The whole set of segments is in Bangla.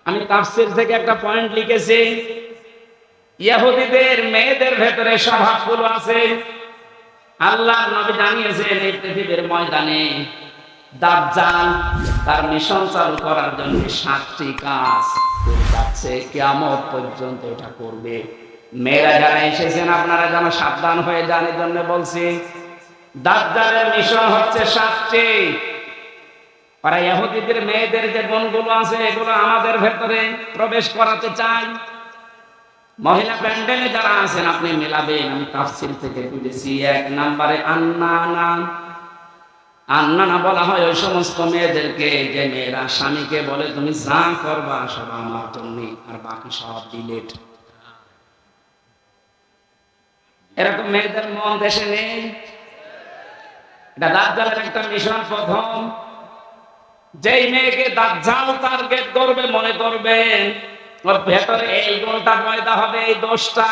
আমি তাফসীর থেকে একটা পয়েন্ট লিখেছি, ইহুদিদের মেয়েদের ভেতরে স্বভাবগুলো আছে। আল্লাহর নবী জানিয়েছেন এই পৃথিবীর ময়দানে দাজ্জাল তার মিশন চালু করার জন্য 7টি কাজ করে যাচ্ছে, কিয়ামত পর্যন্ত এটা করবে। মেয়েরা যারা এসেছেন আপনারা যেন সাবধান হয়ে যান, এই জন্য বলছি দাজ্জালের মিশন হচ্ছে 7টি। আর ইহুদিদের মেয়েদের যে গুণগুলো আছে এগুলো আমাদের ভেতরে প্রবেশ করাতে চাই। মহিলা প্যান্ডেলে যারা আছেন আপনি মেলাবেন, আমি তাফসীর থেকে বুঝেছি। 1 নম্বরে আন্নানা। আন্নানা বলা হয় ওই সমস্ত মেয়েদেরকে যে মেয়েরা স্বামীকে বলে তুমি যা করবা সব আমার জন্য, আর বাকি সব ডিলেট। এরকম মেয়েদের মন দেশে নেই। এটা দাজ্জালের একটা মিশন। প্রথম যেই মেয়েকে দাজ্জাল টার্গেট করবে মনে করবেন ওর ভেতরে এই গুণটা পয়দা হবে, এই দোষটা,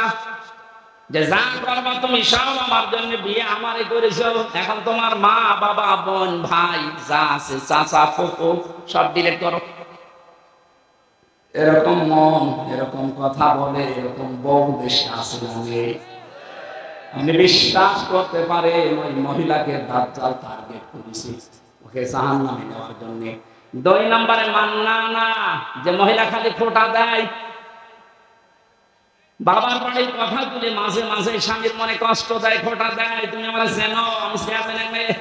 যে যা করবা তুমি সব আমার জন্য, বিয়ে আমারই করেছো, এখন তোমার মা বাবা বোন ভাই যা আছে চাচা ফুফু সব ডিলিট করো। এরকম মন, এরকম কথা বলে, এরকম বউ দেশে আছে না? আমি বিশ্বাস করতে পারে ওই মহিলাকে দাজ্জাল টার্গেট করেছে, ওকে জাহান্নামে নেওয়ার জন্য। 2 নম্বরে মান্নানা, যে মহিলা খালি খোঁটা দেয়, বাবার বাড়ির কথা তুলে মাঝে মাঝে স্বামীর মনে কষ্ট দেয়, খোঁটা দেয়, তুমি আমার চেনো, আমি চেয়ারম্যানের মেয়ে,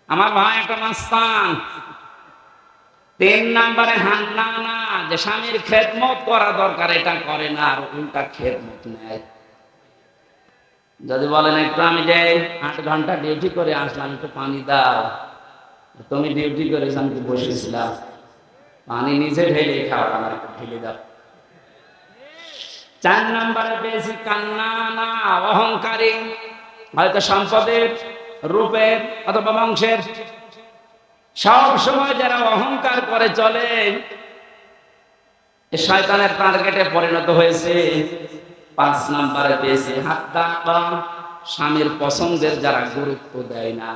আমার ভাই একটা মাস্তান। 3 নম্বরে হান্নানা, যে স্বামীর খেদমত করা দরকার এটা করে না, আর উল্টা খেদমত নেয়। যদি বলেন একটু আমি যাই 8 ঘন্টা ডিউটি করে আসলাম, একটু পানি দাও, তুমি ডিউটি করেছ আমি বসেছিলাম, পানি নিজে ঢেলে খাও, আমার একটু ঢেলে দাও। 4 নম্বরে পেয়েছি কান্নানা, অহংকারী, হয়তো সম্পদের, রূপের অথবা বংশের। সব সময় যারা অহংকার করে চলে শয়তানের টার্গেটে পরিণত হয়েছে। 5 নম্বরে পেয়েছি হাত্তা, স্বামীর পছন্দের যারা গুরুত্ব দেয় না।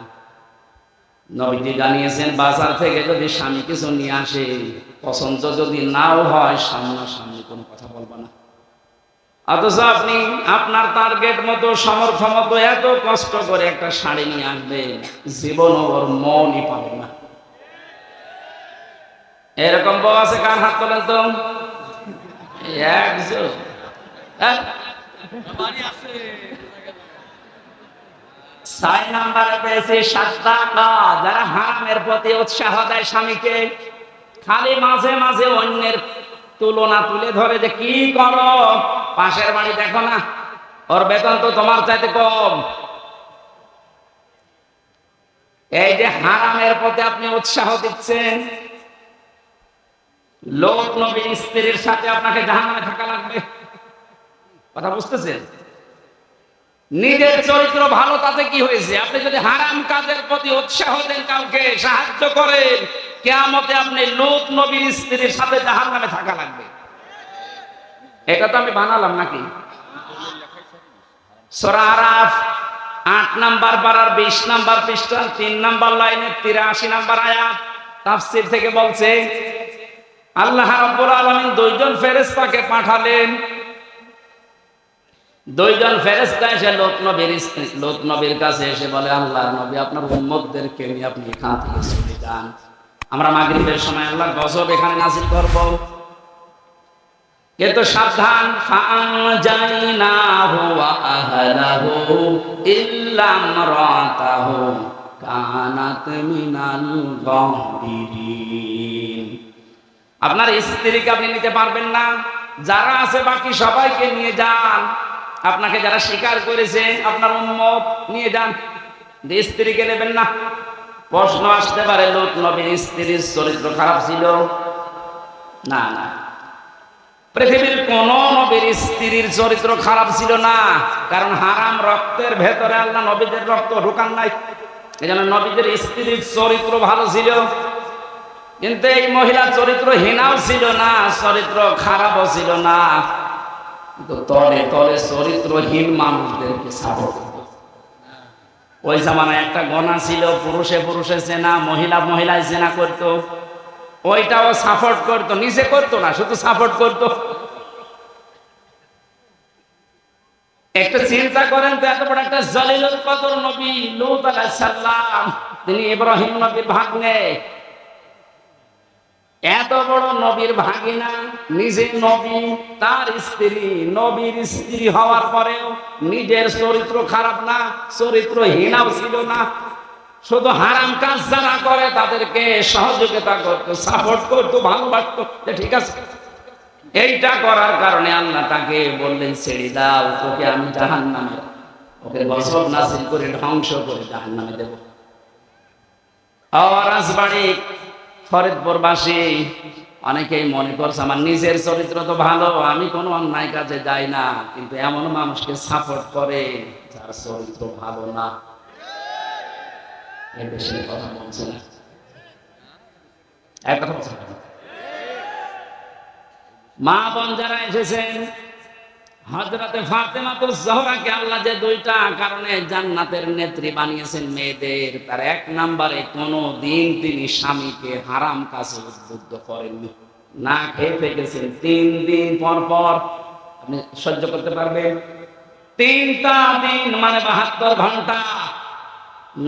নবীজি জানিয়েছেন বাজার থেকে যদি স্বামী কিছু নিয়ে আসে, পছন্দ যদি নাও হয় সামনাসামনি কোনো কথা বলবো না। অথচ আপনি আপনার টার্গেট মতো সমর্থ মতো এত কষ্ট করে একটা শাড়ি নিয়ে আসবেন, জীবন ওর মনই পাবেন না। এরকম বউ আছে কার হাত তোলেন তো? একজন। 6 নম্বরে পেয়েছি সাদ্দাকা, যারা হারামের প্রতি উৎসাহ দেয় স্বামীকে, খালি মাঝে মাঝে অন্যের তুলনা তুলে ধরে যে কি করো, পাশের বাড়ি দেখো না, ওর বেতন তো তোমার চাইতে কম। এই যে হারামের প্রতি আপনি উৎসাহ দিচ্ছেন, লোক নবীর স্ত্রীর সাথে আপনাকে জাহান্নামে থাকা লাগবে। কথা বুঝতেছেন? নিজের চরিত্র ভালো তাতে কি হয়েছে? আপনি যদি হারাম কাজের প্রতি উৎসাহ দেন, কাউকে সাহায্য করেন, কিয়ামতে আপনি লোক নবীর স্ত্রীর সাথে জাহান্নামে থাকা লাগবে। এটা তো আমি বানালাম নাকি? সূরা আরাফ 8 নম্বর পারার 20 নম্বর পৃষ্ঠা 3 নম্বর লাইনে 83 নম্বর আয়াত তাফসীর থেকে বলছে, আল্লাহ রাব্বুল আলামিন 2 জন ফেরেশতাকে পাঠালেন। 2 জন ফেরেশতা এসে লোত নবীর কাছে এসে বলে, আল্লাহর নবী আপনার উম্মতদেরকে নিয়ে আপনি এখান থেকে চলে যান, আমরা মাগরিবের সময় আল্লাহর গজব এখানে নাযিল করব। কিন্তু সাবধান, ফাআনজাইনাহু ওয়া আহলাহু ইল্লা ইমরাতাহু কানাত মিনাল গাফিরিন। আপনার স্ত্রীকে আপনি নিতে পারবেন না, যারা আছে বাকি সবাইকে নিয়ে যান। আপনাকে যারা স্বীকার করেছে আপনার উম্মত নিয়ে যান, স্ত্রীকে নেবেন না। প্রশ্ন আসতে পারে, লূত নবীর স্ত্রীর চরিত্র খারাপ ছিল? না না, পৃথিবীর কোন নবীর স্ত্রীর চরিত্র খারাপ ছিল না, কারণ হারাম রক্তের ভেতরে আল্লাহ নবীদের রক্ত ঢুকান নাই। এজন্য নবীদের স্ত্রীর চরিত্র ভালো ছিল। কিন্তু এই মহিলা চরিত্রহীনাও ছিল না, চরিত্র খারাপও ছিল না, কিন্তু তলে তলে চরিত্রহীন মানুষদেরকে সাপোর্ট করত। ওই জামানায় একটা গণা ছিল, পুরুষে পুরুষে জেনা, মহিলা মহিলায় জেনা করতো, ওইটাও সাপোর্ট করতো, নিজে করতো না, শুধু সাপোর্ট করতো। একটা চিন্তা করেন তো, এত বড় একটা জলিলুল কদর নবী লূত আলাইহিস সালাম, তিনি ইব্রাহিম নবীর ভাগ্নে, এত বড় নবীর ভাগিনা, নিজে নবী, তার স্ত্রী, নবীর স্ত্রী হওয়ার পরেও নিজের চরিত্র খারাপ না, চরিত্রহীনাও ছিল না, শুধু হারাম কাজ যারা করে তাদেরকে সহযোগিতা করতো, সাপোর্ট করতো, ভালোবাসতো। ঠিক আছে, এইটা করার কারণে আল্লাহ তাকে বললেন, ছেড়ে দাও, তোকে আমি জাহান্নামে, ওকে গজব নাযিল করে ধ্বংস করে জাহান্নামে দেব। রাজবাড়ী ফরিদপুরবাসী অনেকেই মনে করছে আমার নিজের চরিত্র তো ভালো, আমি কোনো অন্যায় কাজে যাই না, কিন্তু এমন মানুষকে সাপোর্ট করে যার চরিত্র ভালো না। এই বেশি কথা বলছে না, এক কথা বলছে। মা বোন যারা এসেছেন, হযরতে ফাতেমাতুজ জোহরাকে আল্লাহ যে দুইটা কারণে জান্নাতের নেত্রী বানিয়েছেন মেয়েদের, তার এক নম্বরে কোনদিন তিনি স্বামীকে হারাম কাজে উদ্বুদ্ধ করেননি। না খেয়ে থেকেছেন 3 দিন পর পর, আপনি সহ্য করতে পারবেন? 3টা দিন মানে 72 ঘন্টা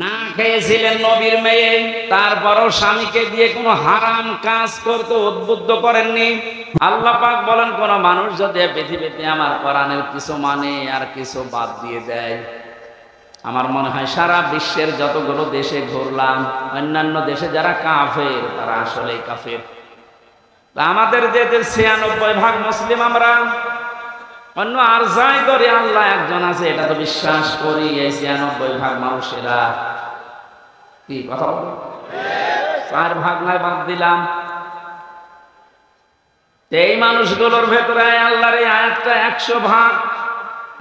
না খেয়েছিলেন নবীর মেয়ে, তারপরও স্বামীকে দিয়ে কোনো হারাম কাজ করতে উদ্বুদ্ধ করেননি। আল্লাহ পাক বলেন, কোন মানুষ যদি পৃথিবীতে আমার কোরআনের কিছু মানে আর কিছু বাদ দিয়ে দেয়, আমার মনে হয় সারা বিশ্বের যতগুলো দেশে ঘুরলাম, অন্যান্য দেশে যারা কাফের তারা আসলেই কাফের। আমাদের যে 96% মুসলিম, আমরা অন্য আর যাই করি আল্লাহ একজন আছে এটা তো বিশ্বাস করি, এই 96% মানুষেরা কি কথা বলে 4% নয় বাদ দিলাম। এই মানুষগুলোর ভেতরে আল্লাহর এই আয়াতটা 100%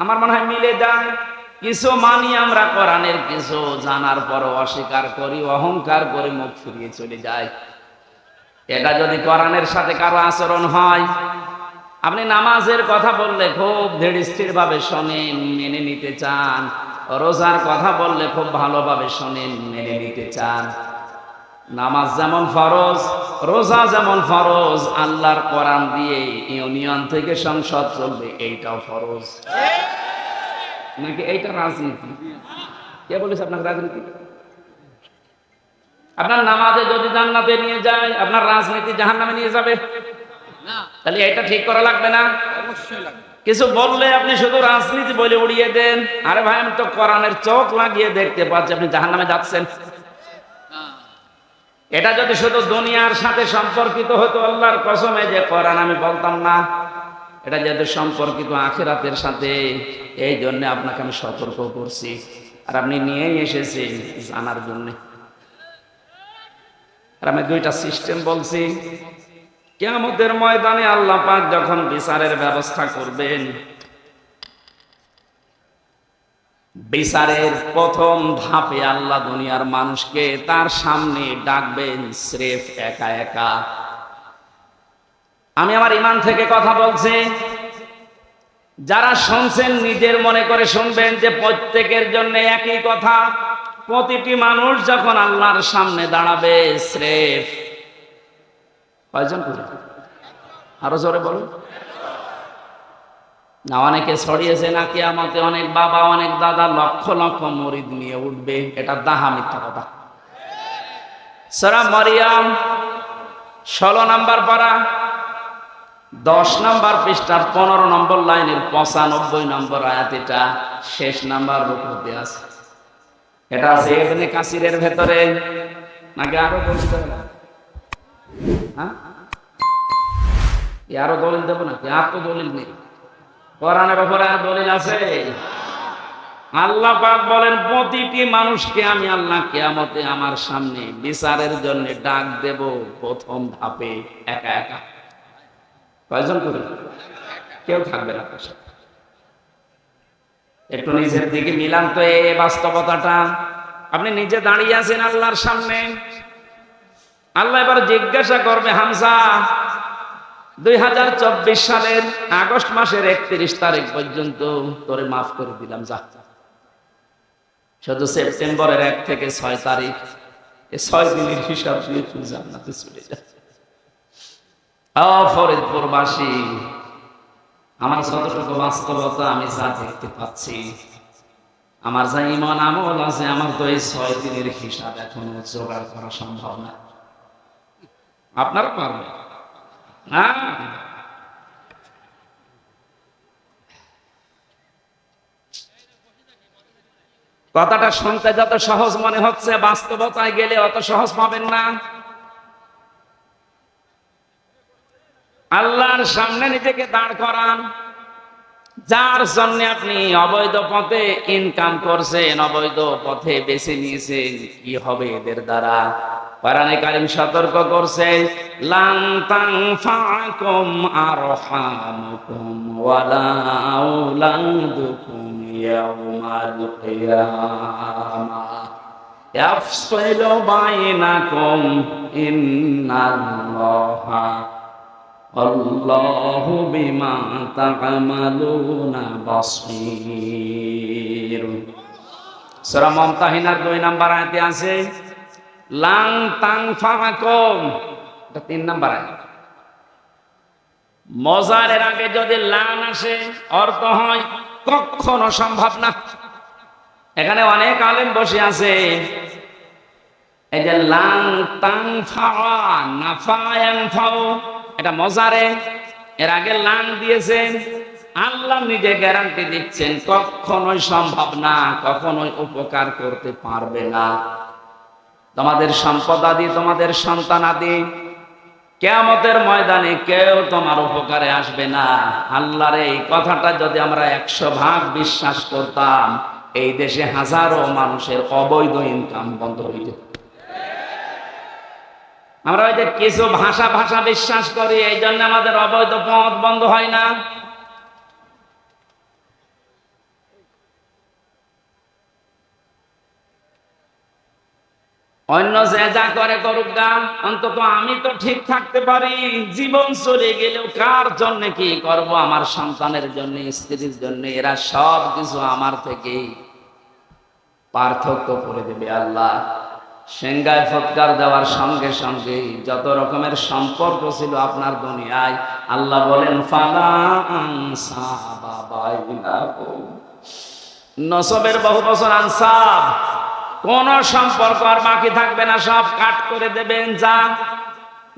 আমার মনে হয় মিলে যায়। কিছু মানি আমরা কোরআনের, কিছু জানার পরও অস্বীকার করি, অহংকার করে মুখ ফিরিয়ে চলে যায়। এটা যদি কোরআনের সাথে কারো আচরণ হয়, আপনি নামাজের কথা বললে খুব ধীরস্থির ভাবে শোনেন, মেনে নিতে চান, রোজার কথা বললে খুব ভালোভাবে শোনেন, মেনে নিতে চান। নামাজ যেমন ফরজ, রোজা যেমন ফরজ, আল্লাহর কোরআন দিয়ে ইউনিয়ন থেকে সংসদ চলবে, এইটাও ফরজ। নাকি এইটা রাজনীতি? কে বলেছে আপনার রাজনীতি? আপনার নামাজে যদি জান্নাতে নিয়ে যায়, আপনার রাজনীতি জাহান্নামে নিয়ে যাবে। তাহলে এটা ঠিক করা লাগবে না? অবশ্যই লাগবে। কিছু বললে আপনি শুধু রাজনীতি বলে উড়িয়ে দেন। আরে ভাই, আমি তো কোরআনের চোখ লাগিয়ে দেখতে পাচ্ছি আপনি জাহান্নামে যাচ্ছেন। এটা যদি শুধু দুনিয়ার সাথে সম্পর্কিত হতো, আল্লাহর কসমে যে কোরআন আমি বলতাম না। এটা যেহেতু সম্পর্কিত আখিরাতের সাথে, এই জন্য আপনাকে আমি সতর্ক করছি, আর আপনি নিয়েই এসেছেন জানার জন্য। আর আমি 2টা সিস্টেম বলছি। কিয়ামতের ময়দানে আল্লাহ পাক যখন বিচারের ব্যবস্থা করবেন, বিচারের প্রথম ধাপে আল্লাহ দুনিয়ার মানুষকে তার সামনে ডাকবেন স্রেফ একা একা। আমি আমার ঈমান থেকে কথা বলছি, যারা শুনছেন নিজের মনে করে শুনবেন যে প্রত্যেকের জন্য একই কথা। প্রতিটি মানুষ যখন আল্লাহর সামনে দাঁড়াবে, স্রেফ কয়জন করে? আরো জোরে বলুন না। অনেকে ছড়িয়েছে না কিয়ামতে অনেক বাবা অনেক দাদা লক্ষ লক্ষ মুরিদ নিয়ে উঠবে, এটা দাহা মিথ্যা কথা। সূরা মারিয়াম 16 নম্বর পারা 10 নম্বর পৃষ্ঠার 15 নম্বর লাইনের 95 নম্বর আয়াত, এটা শেষ নাম্বার রুকুতে আছে। এটা আছে ইবনে কাসিরের ভেতরে, নাকি আরো বলতে হবে? হ্যাঁ, আরো দলিল দেবো নাকি? আর তো দলিল নেই, কোরআনের উপরে আর দলিল আছে? আল্লাহ পাক বলেন, প্রতিটি মানুষকে আমি আল্লাহ কিয়ামতে আমার সামনে বিচারের জন্য ডাক দেব প্রথম ধাপে একা একা। কয়জন করে? কেউ থাকবে না। একটু নিজের দিকে মিলান তো এই বাস্তবতাটা। আপনি নিজে দাঁড়িয়ে আছেন আল্লাহর সামনে, আল্লাহ এবার জিজ্ঞাসা করবে, হামজা 2024 সালের আগস্ট মাসের 31 তারিখ পর্যন্ত তোরে মাফ করে দিলাম, যা। শুধু সেপ্টেম্বরের 1 থেকে 6 তারিখ, এই 6 দিনের হিসাব দিয়ে তুমি জান্নাতে চলে যাবে। ফরিদপুরবাসী, আমার যতটুকু বাস্তবতা আমি যা দেখতে পাচ্ছি, আমার যা ঈমান আমল আছে, আমার তো এই 6 দিনের হিসাব এখনো জোগাড় করা সম্ভব না। আপনারা পারবেন না? কথাটা শুনতে যত সহজ মনে হচ্ছে, বাস্তবতায় গেলে অত সহজ পাবেন না। আল্লাহর সামনে নিজেকে দাঁড় করান, যার জন্য আপনি অবৈধ পথে ইনকাম করছেন, অবৈধ পথে বেছে নিয়েছেন, কি হবে এদের দ্বারা? কোরআনে কারীম সতর্ক করছে, লান তানফাকুম আরহামুকুম ওয়ালা আওলাদুকুম ইয়াউমাল কিয়ামাহ ইয়াফসিলু বাইনাকুম ইন্নাল্লাহা আল্লাহু বিমা তা'মালুনা বাসীর। সূরা মুমতাহিনার 2 নম্বর আয়াতে আছে লান তানফাকুম, এটা 3 নম্বর আয়াত। মজারের আগে যদি লান আসে অর্থ হয় কখনো সম্ভব না। এখানে অনেক আলেম বসে আছে, এই যে লান তানফা নাফা ইয়ানফাউ, এটা মজারে, এর আগে লান দিয়েছেন। আল্লাহ নিজে গ্যারান্টি দিচ্ছেন কখনোই সম্ভব না, কখনোই উপকার করতে পারবে না। তোমাদের সম্পদ আদি, তোমাদের সন্তান আদি কিয়ামতের ময়দানে কেউ তোমার উপকারে আসবে না। আল্লাহর এই কথাটা যদি আমরা 100 ভাগ বিশ্বাস করতাম, এই দেশে হাজারো মানুষের অবৈধ ইনকাম বন্ধ হয়ে যেত। আমরা ওই যে কিছু ভাষা বিশ্বাস করি, এই জন্য আমাদের অবৈধ পথ বন্ধ হয় না। অন্য যে যা করে করুক গা, অন্তত আমি তো ঠিক থাকতে পারি। জীবন চলে গেলেও কার জন্য কি করব? আমার সন্তানের জন্য, স্ত্রীর জন্য। এরা সব কিছু আমার থেকে পার্থক্য করে দেবে আল্লাহ। সেঙ্গায় ফৎকার দেওয়ার সঙ্গে সঙ্গে যত রকমের সম্পর্ক ছিল আপনার দুনিয়ায়, আল্লাহ বলেন ফালা আনসাবা বাইনাকুম। নসবের বহু বছর আনসাব, কোন সম্পর্ক আর বাকি থাকবে না, সব কাট করে দেবেন। যা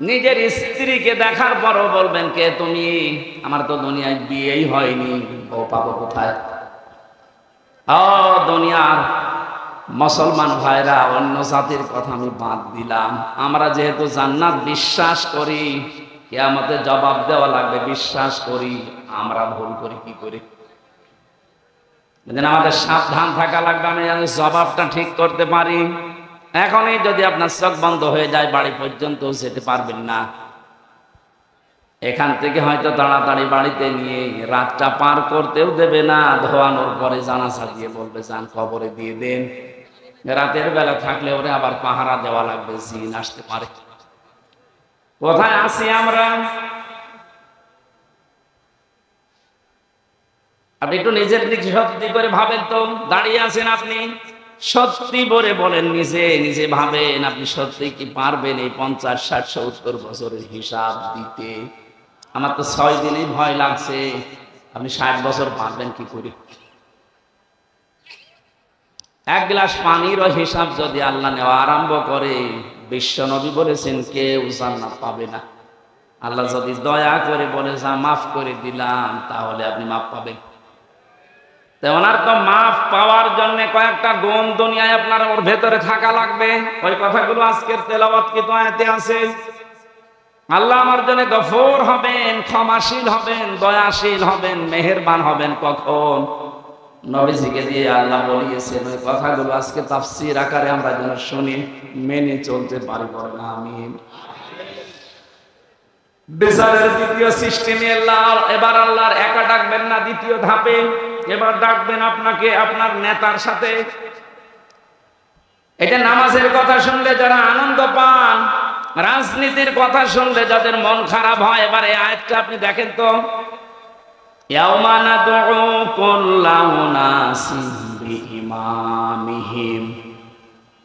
নিজের স্ত্রীকে দেখার পরও বলবেন কে তুমি? আমার তো দুনিয়ায় বিয়েই হয়নি, বউ পাবো কোথায়? দুনিয়ার মুসলমান ভাইরা, অন্য জাতির কথা আমি বাদ দিলাম। আমরা যেহেতু জান্নাত বিশ্বাস করি, কিয়ামতে জবাব দেওয়া লাগবে বিশ্বাস করি, আমরা ভুল করি কি করি? আমাদের সাবধান থাকা লাগবে, আমি যেন জবাবটা ঠিক করতে পারি। এখনই যদি আপনার চোখ বন্ধ হয়ে যায়, বাড়ি পর্যন্ত যেতে পারবেন না। এখান থেকে হয়তো তাড়াতাড়ি বাড়িতে নিয়ে রাতটা পার করতেও দেবে না। ধোয়ানোর পরে জানাজা দিয়ে বলবে যান কবরে দিয়ে দেন। রাতের বেলা থাকলে ওরে আবার পাহারা দেওয়া লাগবে, জিন আসতে পারে। কোথায় আছি আমরা? আপনি একটু নিজের দিক সত্যি করে ভাবেন তো। দাঁড়িয়ে আছেন আপনি, সত্যি করে বলেন, নিজে ভাবেন, আপনি সত্যি কি পারবেন এই 50, 60, 70 বছরের হিসাব দিতে? আমার তো 6 দিনই ভয় লাগছে। আপনি 60 বছর পারবেন কি করে? 1 গ্লাস পানিরও হিসাব যদি আল্লাহ নেওয়া আরম্ভ করে, বিশ্ব নবী বলেছেন কেউ জান্নাত পাবে না। আল্লাহ যদি দয়া করে বলে যা মাফ করে দিলাম, তাহলে আপনি মাফ পাবেন। ওনার তো মাফ পাওয়ার জন্য কয়েকটা গুণ দুনিয়ায় আপনার ওর ভেতরে থাকা লাগবে। ওই কথাগুলো আজকের তেলাওয়াত কি তো আয়াতে আছে। আল্লাহ আমার জন্য গফুর হবেন, ক্ষমাশীল হবেন, দয়াশীল হবেন, মেহেরবান হবেন। কখন? নবীজিকে দিয়ে আল্লাহ বলিয়েছেন। ওই কথাগুলো আজকে তাফসীর আকারে আমরা যেন শুনি, মেনে চলতে পারি। বলেন আমিন। বিচারের দ্বিতীয় সিস্টেমে এবার আল্লাহর একা ডাকবেন না, দ্বিতীয় ধাপে এবার ডাকবেন আপনাকে আপনার নেতার সাথে। এটা নামাজের কথা শুনলে যারা আনন্দ পান, রাজনীতির কথা শুনলে যাদের মন খারাপ হয়, এবার এই আয়াতটা আপনি দেখেন তো। ইয়াউমা নাদউ কুল্লা উনাসিন বিইমামিহিম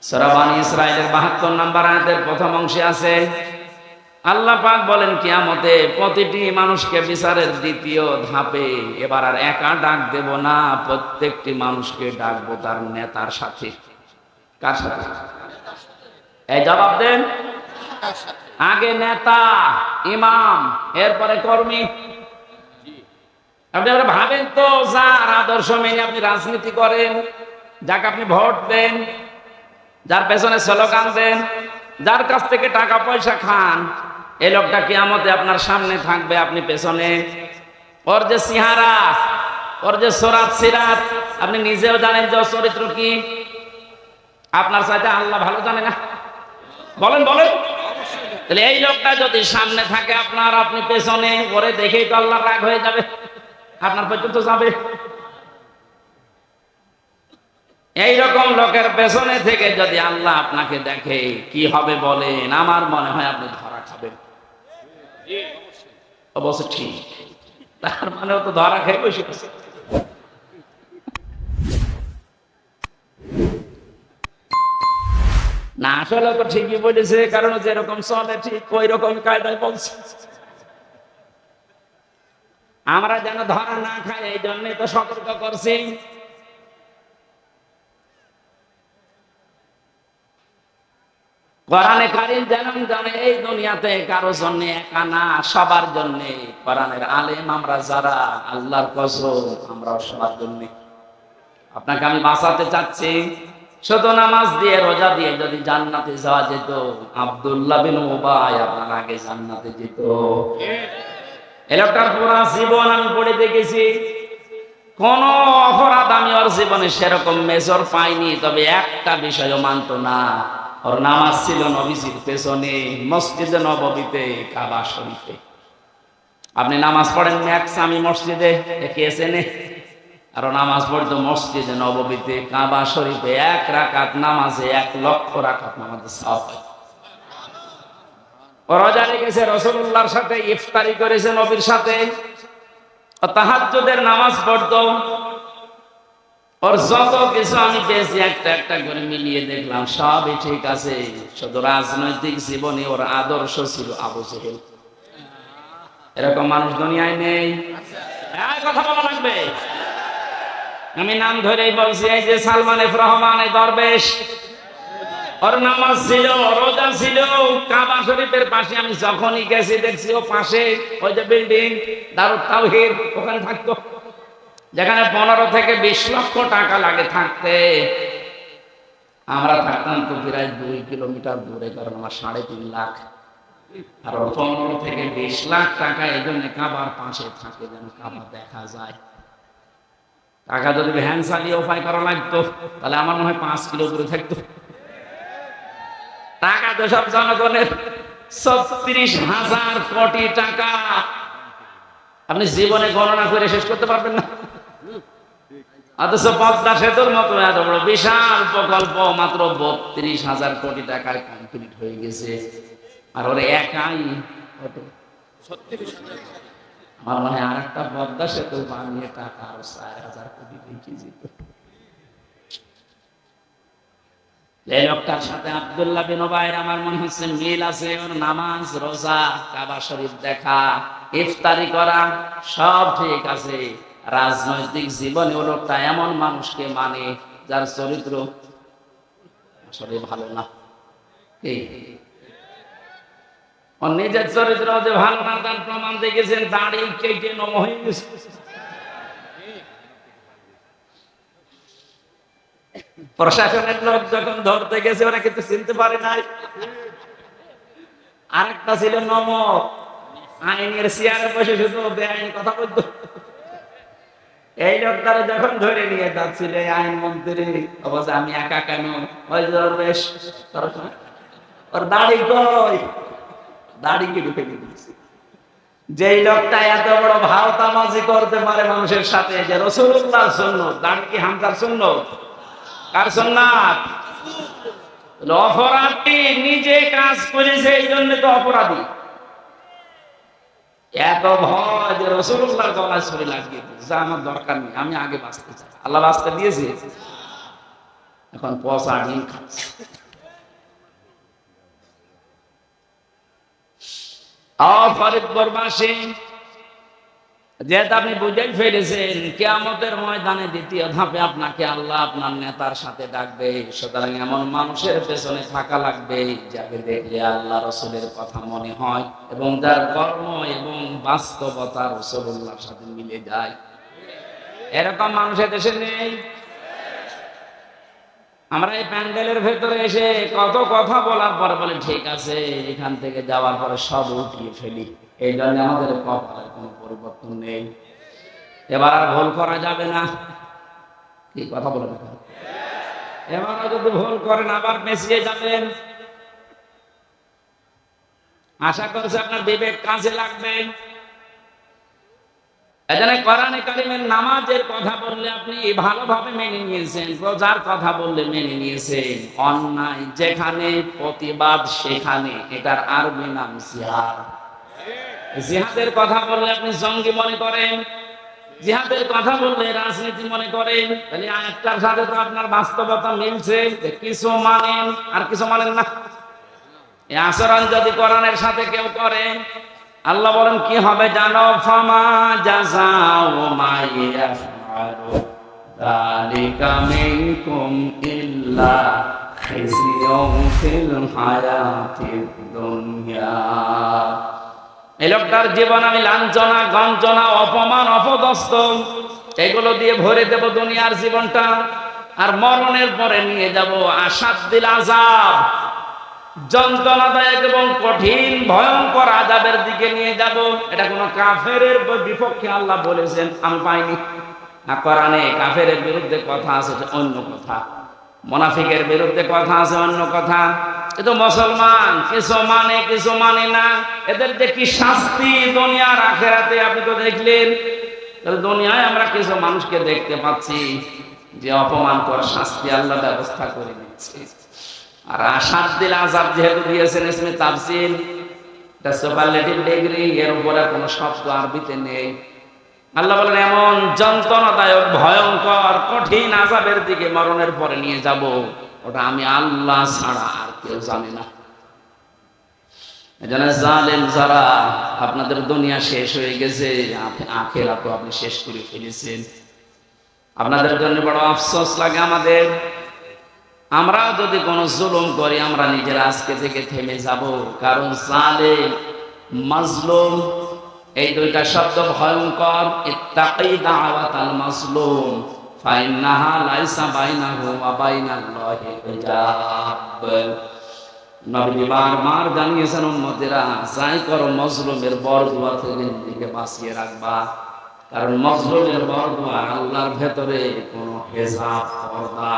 সূরা বনী ইসরাঈলের ৭২ নম্বর আয়াতের প্রথম অংশে আছে, আল্লাহ পাক বলেন কিয়ামতে প্রতিটি মানুষকে বিচারের দ্বিতীয় ধাপে এবার আর একা ডাক দেব না, প্রত্যেকটি মানুষকে ডাকবো তার নেতার সাথে। কার সাথে? এই জবাব দেন। আগে নেতা, ইমাম, এরপরে কর্মী। আপনি ভাবেন তো, যার আদর্শ মেনে আপনি রাজনীতি করেন, যাকে আপনি ভোট দেন, যার পেছনে স্লোগান দেন, যার কাছ থেকে টাকা পয়সা খান, এই লোকটা কিয়ামতে আপনার সামনে থাকবে, আপনি পেছনে। ওর যে চেহারা, ওর যে সুরাত সিরাত, আপনি নিজেও জানেন যে ওর চরিত্র কি। আপনার চাইতে আল্লাহ ভালো জানে না? বলেন বলেন। তাহলে এই লোকটা যদি সামনে থাকে আপনার, আপনি পেছনে, ওরে দেখেই তো আল্লাহ রাগ হয়ে যাবে, আপনার পর্যন্ত যাবে। এইরকম লোকের পেছনে থেকে যদি আল্লাহ আপনাকে দেখে, কি হবে বলেন? আমার মনে হয় আপনি ধরা খাবেন। অবশ্য ঠিক, তার মানে তো ধরা খেয়ে বসে আছে। না, আসলে তো ঠিকই বলেছে, কারণ যেরকম চলে ঠিক ওই রকম কায়দায় বলছে। আমরা যেন ধরা না খাই, এই জন্যই তো সতর্ক করছি। কোরআনে কারীম জানেন জানে এই দুনিয়াতে কারো জন্য একা না, সবার জন্য। কোরআনের আলেম আমরা যারা, আল্লাহর কসম আমরা সবার জন্য। আপনাকে আমি বাঁচাতে চাচ্ছি। শুধু নামাজ দিয়ে, রোজা দিয়ে যদি জান্নাতে যাওয়া যেত, আব্দুল্লাহ বিন উবাই আপনার আগে জান্নাতে যেত। এই লোকটার পুরা জীবন আমি পড়ে দেখেছি, কোন অপরাধ আমি ওর জীবনে সেরকম মেজর পাইনি। তবে একটা বিষয়ও মানত না, ওর নামাজ ছিল নবীজির পেছনে, মসজিদে নববীতে, কাবা শরীফে। আপনি নামাজ পড়েন ম্যাক্সামি মসজিদে, এসে আর নামাজ পড়তো মসজিদে নববীতে, কাবা শরীফে। 1 রাকাত নামাজে 1 লক্ষ রাকাত নামাজে সওয়াব হয়। ও রোজা রেখেছে, রাসূলুল্লাহর সাথে ইফতারি করেছে, নবীর সাথে, তাহাজ্জুদের নামাজ পড়তো। ওর যত কিছু আমি পেয়েছি একটা একটা করে মিলিয়ে দেখলাম, সবই ঠিক আছে। শুধু রাজনৈতিক জীবনে ওর আদর্শ ছিল আবু জেহেল। এরকম মানুষ দুনিয়ায় নেই। কথা বলা লাগবে। আমি নাম ধরেই বলছি, এই যে সালমান এফ রহমান, এই দরবেশ, ওর নামাজ ছিল, রোজা ছিল। কাবা শরীফের পাশে আমি যখনই গেছি দেখছি ও পাশে ওই যে বিল্ডিং দারুত তাওহীদ, ওখানে থাকতো, যেখানে 15 থেকে 20 লক্ষ টাকা লাগে থাকতে। আমরা থাকতাম তো প্রায় 2 কিলোমিটার দূরে, কারণ আমার 3.5 লাখ। আর 15 থেকে 20 লাখ টাকা এই জন্য কাবার পাশে থাকে, যেন কাবা দেখা যায়। টাকা যদি ভ্যান চালিয়ে উপায় করা লাগতো, তাহলে আমার মনে হয় 5 কিলো দূরে থাকতো। টাকা তো সব জনগণের, 36,000 কোটি টাকা। আপনি জীবনে গণনা করে শেষ করতে পারবেন না। অথচ পদ্মা সেতুর মতো এত বড় বিশাল প্রকল্প মাত্র 32,000 কোটি টাকায় কমপ্লিট হয়ে গেছে। আর ওর একাই কত? 36,000। আমার মনে হয় আরেকটা পদ্মা সেতু বানিয়ে টাকা আরো 4,000 কোটি রেখে যেত। এই লোকটার সাথে আব্দুল্লাহ বিন উবাইর আমার মনে হচ্ছে মিল আছে। ওর নামাজ, রোজা, কাবা শরীফ দেখা, ইফতারি করা সব ঠিক আছে। রাজনৈতিক জীবনে ও লোকটা এমন মানুষকে মানে যার চরিত্র আসলে ভালো না। কি ওর নিজের চরিত্র যে ভালো না তার প্রমাণ দেখেছেন, দাড়ি কেটে নম হয়ে গেছে। প্রশাসনের লোক যখন ধরতে গেছে ওরা কিন্তু চিনতে পারে নাই। আরেকটা ছিল নমক, আইনের চেয়ারে বসে শুধু বেআইনি কথা বলতো। এই লোকটারে যখন ধরে নিয়ে যাচ্ছিল আইন মন্ত্রী, অবশ্য আমি একা কেন, ওই বেশ ওর দাড়ি কই, দাড়িকে ঢুকে দিয়েছি। যেই লোকটা এত বড় ভাওতামাজি করতে পারে মানুষের সাথে, যে রাসূলুল্লাহর সুন্নাত, দাড়ি কি হামজার সুন্নাত? কার সুন্নাত? অপরাধী নিজে কাজ করেছে, এই জন্য তো অপরাধী। এত ভয় যে রাসূলুল্লাহর গলায় ছুরি লাগিয়ে দিয়েছে, আমার দরকার নেই, আমি আগে বাঁচতে চাই। আল্লাহ বাঁচতে দিয়েছে। এখন পচা ডিম খাচ্ছে। ফরিদপুরবাসী, যেহেতু আপনি বুঝেই ফেলেছেন কিয়ামতের ময়দানে দ্বিতীয় ধাপে আপনাকে আল্লাহ আপনার নেতার সাথে ডাকবে, সুতরাং এমন মানুষের পেছনে থাকা লাগবে যাকে দেখলে আল্লাহ রসুলের কথা মনে হয় এবং যার কর্ম এবং বাস্তবতা রাসূলুল্লাহর সাথে মিলে যায়। এরকম মানুষের দেশে নেই। আমরা এই প্যান্ডেলের ভেতরে এসে কত কথা বলার পরে বলে ঠিক আছে, এখান থেকে যাওয়ার পরে সব উঠিয়ে ফেলি। এই জন্য আমাদের কপালের কোনো পরিবর্তন নেই। এবার আর ভুল করা যাবে না। কি কথা বলে না? এবার যদি ভুল করেন আবার পেছিয়ে যাবেন। আশা করছি আপনার বিবেক কাজে লাগবে। এজন্য কোরআনে কারিমের নামাজের কথা বললে আপনি ভালোভাবে মেনে নিয়েছেন, রোজার কথা বললে মেনে নিয়েছেন, অন্যায় যেখানে প্রতিবাদ সেখানে, এটার আরবি নাম জিহাদ। জিহাদের কথা বললে আপনি জঙ্গি মনে করেন, জিহাদের কথা বললে রাজনীতি মনে করেন। তাহলে আয়াতটার সাথে তো আপনার বাস্তবতা মিলছে, যে কিছু মানেন আর কিছু মানেন না। এই আচরণ যদি কোরআনের সাথে কেউ করে, আল্লাহ বলেন কি হবে জানো? ফামা জাযাউ মা ইয়াফআলু যালিকা মিনকুম ইল্লা খিজিয়ুন ফিল হায়াতিদ দুনিয়া। এই লোকটার জীবন আমি লাঞ্ছনা, গঞ্জনা, অপমান, অপদস্থ এগুলো দিয়ে ভরে দেব দুনিয়ার জীবনটা, আর মরণের পরে নিয়ে যাব আসাদ্দিল আযাব, যন্ত্রণাদায়ক এবং কঠিন ভয়ঙ্কর আযাবের দিকে নিয়ে যাব। এটা কোন কাফেরের বিপক্ষে আল্লাহ বলেছেন আমি পাইনি। আর কোরআনে কাফেরের বিরুদ্ধে কথা আছে অন্য কথা, মুনাফিকের বিরুদ্ধে কথা আছে অন্য কথা। কিন্তু মুসলমান কিছু মানে কিছু মানে না। এদের যে কি শাস্তি দুনিয়ার আখিরাতে আপনি তো দেখলেন। দুনিয়ায় আমরা কিছু মানুষকে দেখতে পাচ্ছি যে অপমান কর শাস্তি আল্লাহ ব্যবস্থা করে দিচ্ছে। আর আসাদ্দিল আযাব যেহেতু দিয়েছেন ইসমে তাফসীর, এটা সুপারলেটিভ ডিগ্রি, এর উপরে কোনো শব্দ আরবিতে নেই। আল্লাহ বলেন এমন যন্ত্রণাদায়ক ভয়ঙ্কর কঠিন আযাবের দিকে মরণের পরে নিয়ে যাব, ওটা আমি আল্লাহ ছাড়া আর কেউ জানে না। এজন্য জালেম যারা, আপনাদের দুনিয়া শেষ হয়ে গেছে, আখিরাত তো আপনি শেষ করে ফেলেছেন। আপনাদের জন্য বড় আফসোস লাগে আমাদের। আমরা যদি কোনো জুলুম করি আমরা নিজেরা আজকে থেকে থেমে যাব, কারণ জালেম, মাজলুম এই দুইটা শব্দ ভয়ঙ্কর। ইত্তাকি দাওয়াতাল মাজলুম ফাইন্নাহা লাইসা বাইনাহু ওয়া বাইনাল্লাহি হিজাব। নবী বারবার জানিয়েছেন উম্মতেরা, যাই করো মজলুমের বরদুয়া থেকে নিজেকে বাঁচিয়ে রাখবা, কারণ মজলুমের বরদুয়া আল্লাহর ভেতরে কোনো হিজাব পর্দা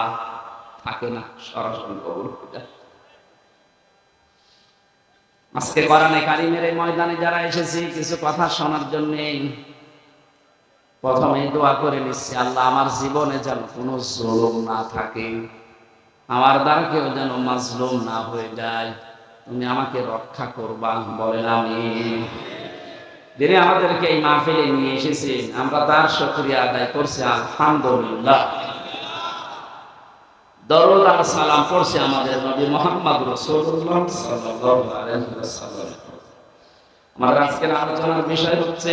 থাকে না, সরাসরি কবুল হয়ে যায়। আজকে কোরআনে কারিমের এই ময়দানে যারা এসেছি কিছু কথা শোনার জন্য, প্রথমে দোয়া করে নিচ্ছি আল্লাহ আমার জীবনে যেন কোনো জুলুম না থাকে, আমার দ্বারা কেউ যেন মাজলুম না হয়ে যায়, তুমি আমাকে রক্ষা করবা, বলেন আমিন। যিনি আমাদেরকে এই মাহফিলে নিয়ে এসেছেন আমরা তার শুকরিয়া আদায় করছি আলহামদুলিল্লাহ। দরুদ আর সালাম পড়ছি আমাদের নবী মুহাম্মদ রাসূলুল্লাহ সাল্লাল্লাহু আলাইহি ওয়াসাল্লাম। আমাদের আজকের আলোচনার বিষয় হচ্ছে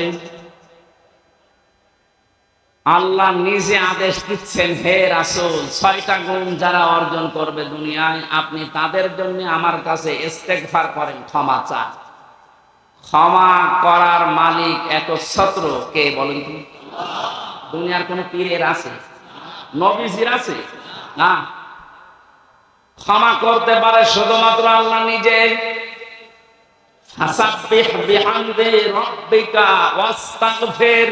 আল্লাহ নিজে আদেশ দিচ্ছেন, হে রাসূল 6টা গুণ যারা অর্জন করবে দুনিয়ায় আপনি তাদের জন্য আমার কাছে ইস্তেগফার করেন, ক্ষমা চান। ক্ষমা করার মালিক একচ্ছত্র কে বলেন তো? দুনিয়ার কোন পীরের আছে? নবীজির আছে? না। ক্ষমা করতে পারে শুধুমাত্র আল্লাহ নিজে। ফাসাব্বিহ বিহামদি রাব্বিকা ওয়াস্তাগফির,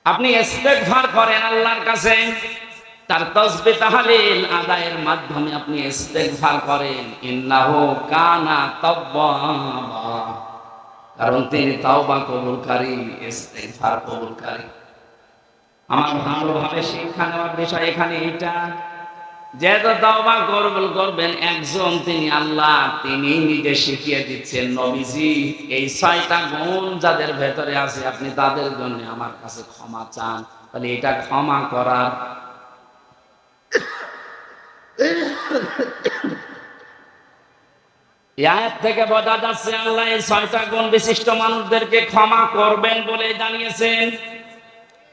আপনি ইস্তেগফার করেন আল্লাহর কাছে, তার তাসবিহ তাহলিল আদায়ের মাধ্যমে আপনি ইস্তেগফার করেন। ইন্নাহু কানা তাওয়াবা, কারণ তিনি তাওবা কবুলকারী, ইস্তেগফার কবুলকারী। আমার ভালোভাবে শিক্ষা নেওয়ার বিষয় এখানে এটা, যেহেতু তাওবা কবুল করবেন একজন তিনি আল্লাহ, তিনি নিজে শিখিয়ে দিচ্ছেন নবীজি এই 6টা গুণ যাদের ভেতরে আছে আপনি তাদের জন্য আমার কাছে ক্ষমা চান। তাহলে এটা ক্ষমা করার এই আয়াত থেকে বোঝা যাচ্ছে আল্লাহ এই 6টা গুণ বিশিষ্ট মানুষদেরকে ক্ষমা করবেন বলে জানিয়েছেন।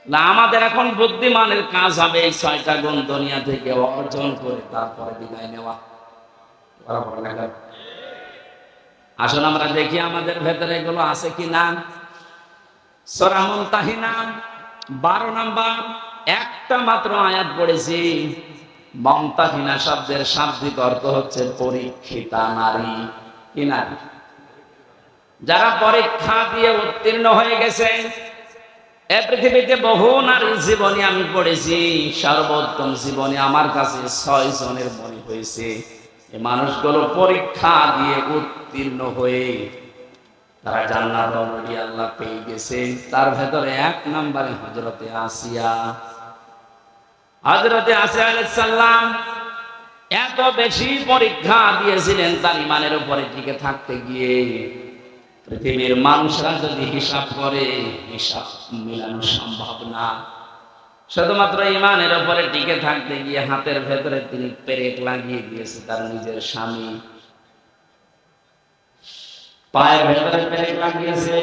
না, আমাদের এখন বুদ্ধিমানের কাজ হবে এই 6টা গুণ দুনিয়া থেকে অর্জন করে তারপরে বিদায় নেওয়া। আসুন আমরা দেখি আমাদের ভেতরে এগুলো আছে কি না। সূরা মুমতাহিনা 12 নাম্বার একটা মাত্র আয়াত পড়েছি। মুমতাহিনা শব্দের শাব্দিক অর্থ হচ্ছে পরীক্ষিতা নারী। কি নারী? যারা পরীক্ষা দিয়ে উত্তীর্ণ হয়ে গেছে। এই পৃথিবীতে বহু নারীর জীবনী আমি পড়েছি, সর্বোত্তম জীবনী আমার কাছে 6 জনের মনে হয়েছে। এই মানুষগুলো পরীক্ষা দিয়ে উত্তীর্ণ হয়ে তারা জান্নাত অলরেডি আল্লাহ পেয়ে গেছে। তার ভেতরে 1 নম্বরে হযরতে আসিয়া। হযরতে আসিয়া আলাইহিস সালাম এত বেশি পরীক্ষা দিয়েছিলেন তার ঈমানের উপরে টিকে থাকতে গিয়ে। পৃথিবীর মানুষরা যদি হিসাব করে হিসাব মিলানো সম্ভব না। শুধুমাত্র ঈমানের উপরে টিকে থাকতে গিয়ে হাতের ভেতরে তিনি পেরেক লাগিয়ে দিয়েছে তার নিজের স্বামী। পায়ের ভেতরে পেরেক লাগিয়েছে,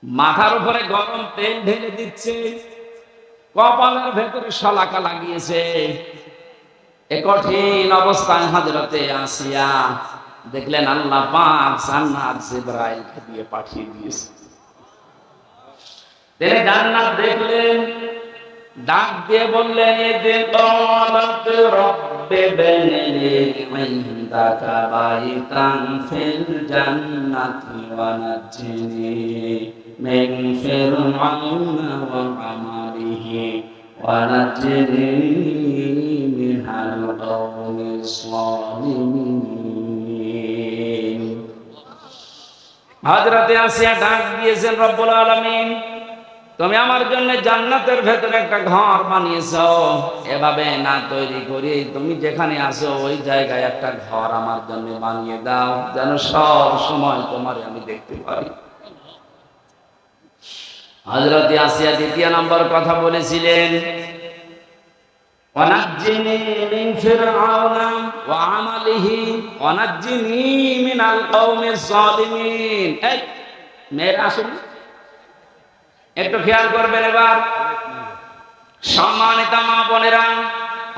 মাথার উপরে গরম তেল ঢেলে দিচ্ছে, কপালের ভেতরে শলাকা লাগিয়েছে। এ কঠিন অবস্থায় হযরতে আসিয়া দেখলেন আল্লাহ পাক জান্নাত জিবরাইলকে দিয়ে পাঠিয়ে দিয়েছে। তিনি জান্নাত দেখলেন, ডাক দিয়ে বললেন ইদকালাত রাব্বি বিনি ইনদাকা বাইতান ফিল জান্নাতি ওয়া নাজ্জিনি মিন ফিরআউনা ওয়া আমালিহি ওয়া নাজ্জিনি মিনাল কওমিজ যালিমিন। হযরতে আসিয়া ডাক দিয়েছেন, রব্বুল আলামিন তুমি আমার জন্য জান্নাতের ভেতরে একটা ঘর বানিয়েছো। এভাবে না তৈরি করি তুমি যেখানে আছো ওই জায়গায় একটা ঘর আমার জন্য বানিয়ে দাও, যেন সব সময় তোমারে আমি দেখতে পাই। হযরতে আসিয়া 2 নম্বর কথা বলেছিলেন, ওয়ানাজ্জিনি মিন ফিরআউনা ওয়া আমালিহি ওয়ানাজ্জিনি মিনাল কওমিজ যালিমিন। এই মেয়েরা আসুন, একটু খেয়াল করবেন। এবার সম্মানিত মা বোনেরা,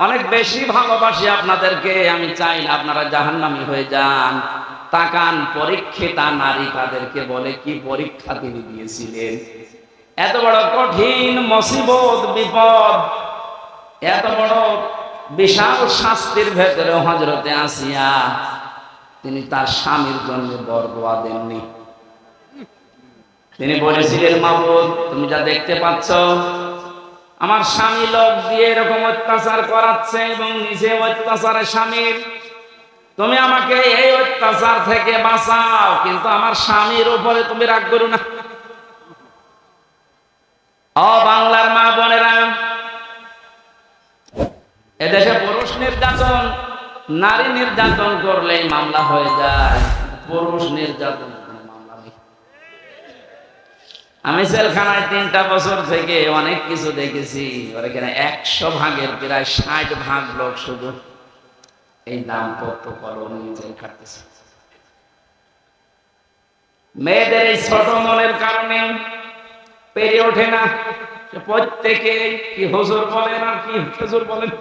অনেক বেশি ভালোবাসি আপনাদেরকে। আমি চাই না আপনারা জাহান্নামী হয়ে যান। তাকান, পরীক্ষিতা নারী কাদেরকে বলে, কি পরীক্ষা তিনি দিয়েছিলেন। এত বড় কঠিন মুসিবত বিপদ, এত বড় বিশাল শাস্তির ভেতরে হযরতে আসিয়া তিনি তার স্বামীর জন্য বরদোয়া দেননি। তিনি বলেছিলেন, মাবুদ তুমি যা দেখতে পাচ্ছ আমার স্বামী লোক দিয়ে এরকম অত্যাচার করাচ্ছে এবং নিজে অত্যাচারের স্বামীর, তুমি আমাকে এই অত্যাচার থেকে বাঁচাও, কিন্তু আমার স্বামীর উপরে তুমি রাগ করো না। ও বাংলার মা বোনেরা, এদেশে পুরুষ নির্যাতন, নারী নির্যাতন করলেই মামলা হয়ে যায়, পুরুষ নির্যাতন মামলা নেই। আমি জেলখানায় 3টা বছর থেকে অনেক কিছু দেখেছি। ওখানে 100 ভাগের প্রায় 60 ভাগ লোক শুধু এই দাম্পত্য কলম জেল খাটতেছে। মেয়েদের এই ছোট মনের কারণে পেরে ওঠে না। প্রত্যেকে কি হুজুর বলেন আর কি হুজুর বলেন।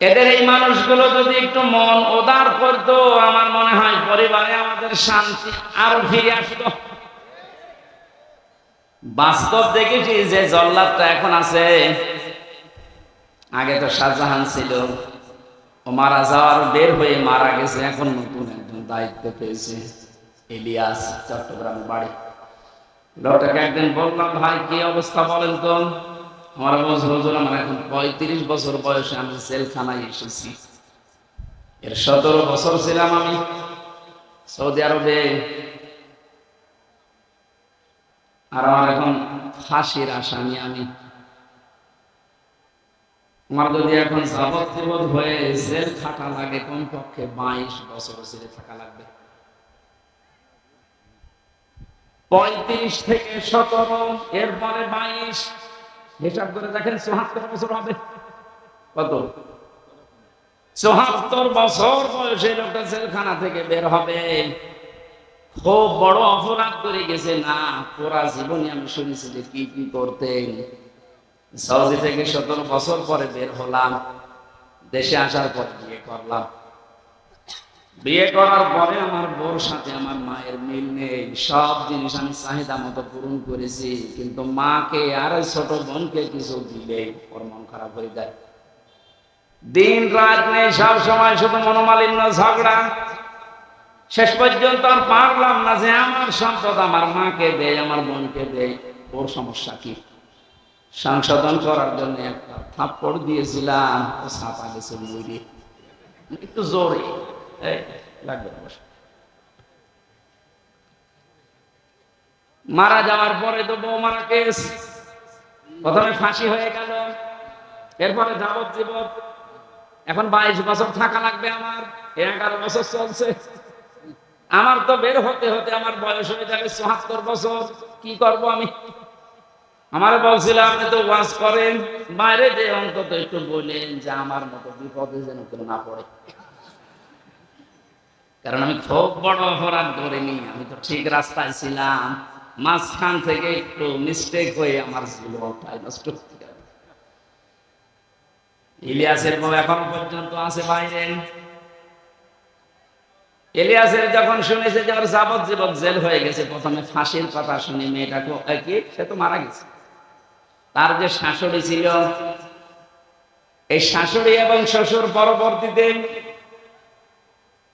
এদের এই মানুষগুলো যদি একটু মন উদার করতো, আমার মনে হয় পরিবারে আমাদের শান্তি আরো ফিরে আসতো। বাস্তব দেখেছি যে জল্লাদটা এখন আছে, আগে তো শাহজাহান ছিল, ও মারা যাওয়ার বের হয়ে মারা গেছে, এখন নতুন একজন দায়িত্ব পেয়েছে, ইলিয়াস, চট্টগ্রামের বাড়ি। লোকটাকে একদিন বললাম, ভাই কি অবস্থা বলেন তো। আমার বলছে, হুজুর আমার এখন 35 বছর বয়সে আমি জেলখানায় এসেছি। এর 17 বছর ছিলাম আমি সৌদি আরবে, আর আমার এখন ফাঁসির আসামি আমি। আমার যদি এখন যাবজ্জীবন হয়ে জেল খাটা লাগে, কমপক্ষে 22 বছর জেলে থাকা লাগবে। 35 থেকে 17, এরপরে 22, হিসাব করে দেখেন 74 বছর হবে। কত? 74 বছর বয়সে লোকটা জেলখানা থেকে বের হবে। খুব বড় অপরাধ করে গেছে না? পুরা জীবনে আমি শুনেছি যে কি কি করতেন। সৌদি থেকে 17 বছর পরে বের হলাম, দেশে আসার পর বিয়ে করলাম। বিয়ে করার পরে আমার বউর সাথে আমার মায়ের মিল নেই। সব জিনিস আমি চাহিদা মতো পূরণ করেছি, কিন্তু মাকে আর ছোট বোনকে কিছু দিলে ওর মন খারাপ হয়ে যায়। দিন রাত নেই, সব সময় শুধু মনোমালিন্য, ঝগড়া। শেষ পর্যন্ত আর পারলাম না যে আমার সম্পদ আমার মাকে দেয়, আমার বোনকে দেয়। ওর সমস্যা কি? সংশোধন করার জন্য একটা থাপ্পড় দিয়েছিলাম, ও ছাপা গেছে মুড়ি, একটু জোরে লাগবে। মারা যাওয়ার পরে তো বউ মারা কেস, প্রথমে ফাঁসি হয়ে গেল, এরপরে যাবজ্জীবন। এখন 22 বছর থাকা লাগবে আমার, 11 বছর চলছে। আমার তো বের হতে হতে আমার বয়স হয়ে যাবে 74 বছর। কি করব আমি? আমার বলছিল আপনি তো ওয়াজ করেন, বাইরে যে অন্তত একটু বলেন যে আমার মতো বিপদে যেন কেউ না পড়ে। কারণ আমি খুব বড় অপরাধ করিনি, আমি তো ঠিক রাস্তায় ছিলাম, মাঝখান থেকে একটু মিস্টেক হয়ে আমার জীবনটাই নষ্ট হয়ে গেল। ইলিয়াসের বউ এখন পর্যন্ত আছে বাইরে। ইলিয়াসের যখন শুনেছে যে ওর যাবজ্জীবন জেল হয়ে গেছে, প্রথমে ফাঁসির কথা শুনে মেয়েটাকে কি, সে তো মারা গেছে। তার যে শাশুড়ি ছিল, এই শাশুড়ি এবং শ্বশুর পরবর্তীতে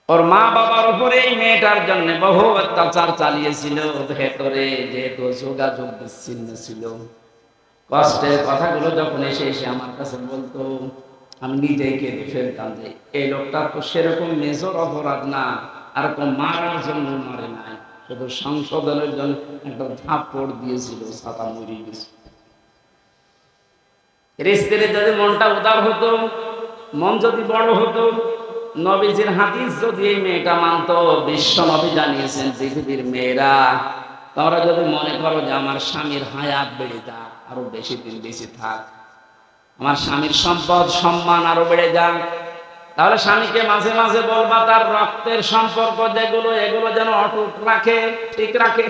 ওর মা বাবার উপরে এই মেয়েটার জন্য বহু অত্যাচার চালিয়েছিল। ভেতরে যেহেতু যোগাযোগ বিচ্ছিন্ন ছিল, কষ্টের কথাগুলো যখন এসে এসে আমার কাছে বলতো, আমি নিজেই কেঁদে ফেলতাম যে এই লোকটা তো সেরকম মেজর অপরাধ না, আর কোন মারার জন্য মরে নাই, শুধু সংশোধনের জন্য একটা থাপ্পড় দিয়েছিল, ছাতা মরে গেছে। স্ত্রীর যদি মনটা উদার হতো, মন যদি বড় হতো, নবীজির হাদিস যদি এই মেয়েটা মানত, বিশ্ব নবী জানিয়েছেন পৃথিবীর মেয়েরা, তোমরা যদি মনে করো যে আমার স্বামীর হায়াত বেড়ে যাক, আরো বেশি দিন বেশি থাক, আমার স্বামীর সম্পদ সম্মান আরো বেড়ে যাক, তাহলে স্বামীকে মাঝে মাঝে বলবা তার রক্তের সম্পর্ক যেগুলো, এগুলো যেন অটুট রাখে, ঠিক রাখে।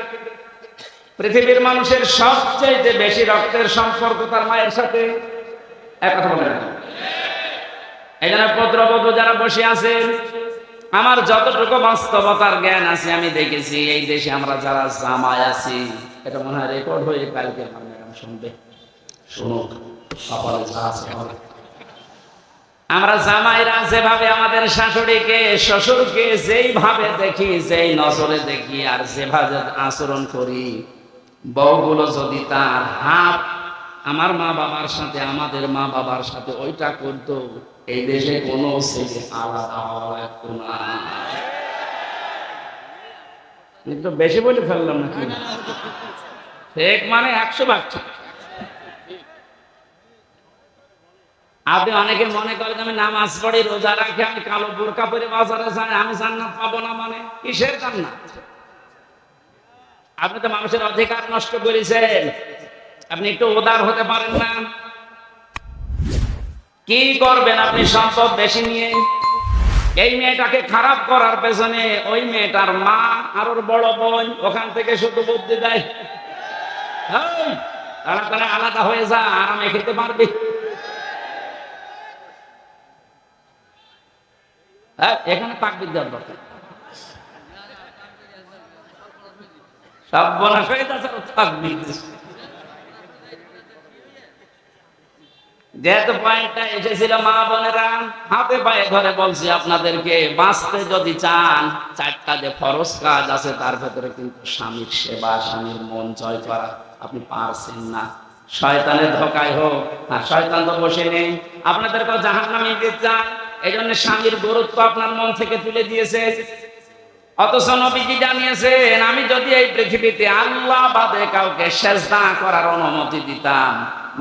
পৃথিবীর মানুষের সবচেয়ে বেশি রক্তের সম্পর্ক তার মায়ের সাথে। এক কথা বলে না? এই জন্য পুত্রবধূ যারা বসে আছেন, আমার যতটুকু বাস্তবতার জ্ঞান আছে আমি দেখেছি, এই দেশে আমরা যারা জামাই আছি, এটা মনে হয় রেকর্ড হয়ে কালকে ম্যাডাম শুনবে, শুনুক, সকালে যা আছে হবে। আমরা জামাইরা যেভাবে আমাদের শাশুড়িকে শ্বশুরকে যেইভাবে দেখি, যেই নজরে দেখি, আর যেভাবে আচরণ করি, বউগুলো যদি তার হাত আমার মা বাবার সাথে, আমাদের মা বাবার সাথে ওইটা করতো, এই দেশে কোনো ছেলে আলাদা হওয়া লাগতো না। একটু বেশি বলে ফেললাম নাকি? ঠিক মানে 100 ভাগ ঠিক। আপনি অনেকে মনে করেন আমি নামাজ পড়ি, রোজা রাখি, আমি কালো বোরকা পরে বাজারে যাই, আমি জান্নাত পাবো না। মানে কিসের জান্নাত? আপনি তো মানুষের অধিকার নষ্ট করেছেন। আপনি একটু উদার হতে পারেন না? কি করবেন আপনি সম্পদ বেশি নিয়ে? এই মেয়েটাকে খারাপ করার পেছনে ওই মেয়েটার মা আর ওর বড় বোন ওখান থেকে শুধু বুদ্ধি দেয়, তাড়াতাড়ি আলাদা হয়ে যা, আরামে খেতে পারবি। এখানে তাকবীর দেওয়ার দরকার। সব বলা হয়ে যাচ্ছে তাকবীর। যেহেতু পয়েন্টটা এসেছিল, মা বোনেরা হাতে পায়ে ধরে বলছি আপনাদেরকে, বাঁচতে যদি চান 4টা যে ফরজ কাজ আছে, তার ভেতরে কিন্তু স্বামীর সেবা, স্বামীর মন জয় করা আপনি পারছেন না। শয়তানের ধোকায় হোক, আর শয়তান তো বসে নেই, আপনাদেরকে জাহান্নামে দিতে চান, এই জন্য স্বামীর গুরুত্ব আপনার মন থেকে তুলে দিয়েছে। অথচ নবীজি জানিয়েছেন, আমি যদি এই পৃথিবীতে আল্লাহ বাদে কাউকে সেজদা করার অনুমতি দিতাম,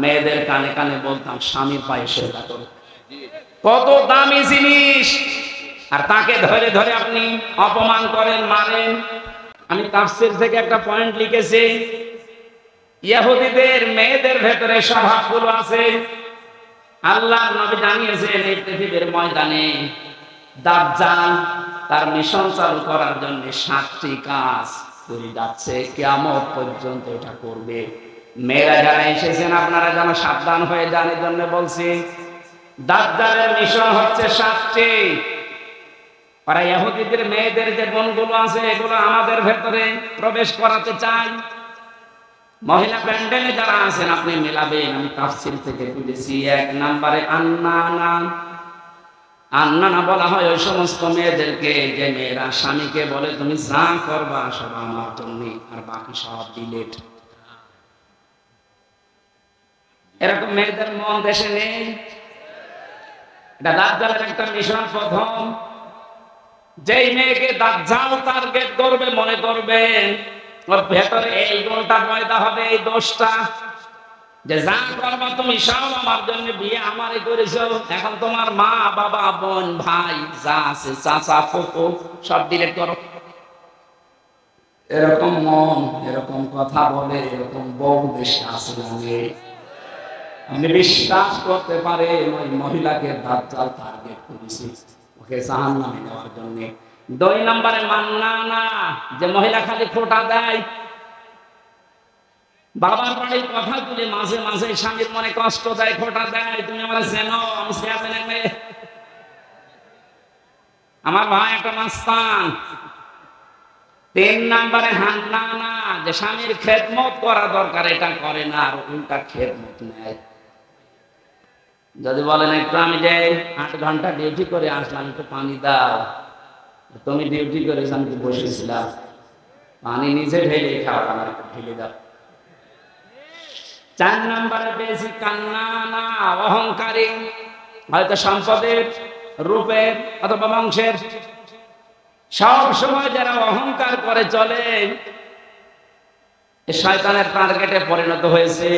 মেয়েদের কানে কানে বলতাম স্বামীর পায়ে সেজদা করো। কত দামি জিনিস, আর তাকে ধরে ধরে আপনি অপমান করেন, মারেন। আমি তাফসীর থেকে একটা পয়েন্ট লিখেছি, ইহুদিদের মেয়েদের ভেতরে স্বভাবগুলো আছে। আল্লাহর নবী জানিয়েছেন এই পৃথিবীর ময়দানে দাজ্জাল তার মিশন চালু করার জন্য 7টি কাজ করে যাচ্ছে, কিয়ামত পর্যন্ত এটা করবে। মেয়েরা যারা এসেছেন আপনারা যেন সাবধান হয়ে যান, এই জন্য বলছি দাজ্জালের মিশন হচ্ছে 7টি। আর ইহুদিদের মেয়েদের যে গুণগুলো আছে এগুলো আমাদের ভেতরে প্রবেশ করাতে চাই। মহিলা প্যান্ডেলে যারা আছেন আপনি মেলাবেন, আমি তাফসীর থেকে তুলেছি। 1 নম্বরে আন্নানা। আন্নানা বলা হয় ওই সমস্ত মেয়েদেরকে যে মেয়েরা স্বামীকে বলে তুমি যা করবা সব আমার জন্য, আর বাকি সব ডিলেট। এরকম মেয়েদের মন দেশে নেই। এটা দাজ্জালের একটা মিশন। প্রথম যেই মেয়েকে দাজ্জাল টার্গেট করবে মনে করবেন ওর ভেতরে এই গুণটা পয়দা হবে, এই দোষটা, যে যা করবা তুমি সব আমার জন্য, বিয়ে আমারই করেছো, এখন তোমার মা বাবা বোন ভাই যা আছে চাচা ফুফু সব ডিলিট করো। এরকম মন, এরকম কথা বলে, এরকম বউ দেশে আছে। আমি বিশ্বাস করতে পারে ওই মহিলাকে দাজ্জাল টার্গেট করেছে, ওকে জাহান্নামে নেওয়ার জন্য। 2 নম্বরে মান্নানা, যে মহিলা খালি খোঁটা দেয়, বাবার বাড়ির কথা তুলে মাঝে মাঝে স্বামীর মনে কষ্ট দেয়, খোঁটা দেয়, তুমি আমার চেনো, আমি চেয়ারম্যানের মেয়ে, আমার ভাই একটা মাস্তান। 3 নম্বরে হান্নানা, যে স্বামীর খেদমত করা দরকার এটা করে না, আর উল্টা খেদমত নেয়। যদি বলেন একটু আমি যাই 8 ঘন্টা ডিউটি করে আসলাম, একটু পানি দাও, তুমি ডিউটি করেছ আমি বসেছিলাম, পানি নিজে ঢেলে খাও, আমার একটু ঢেলে দাও। 4 নম্বরে পেয়েছি কান্নানা, অহংকারী, হয়তো সম্পদের, রূপের অথবা বংশের। সব সময় যারা অহংকার করে চলে শয়তানের টার্গেটে পরিণত হয়েছে।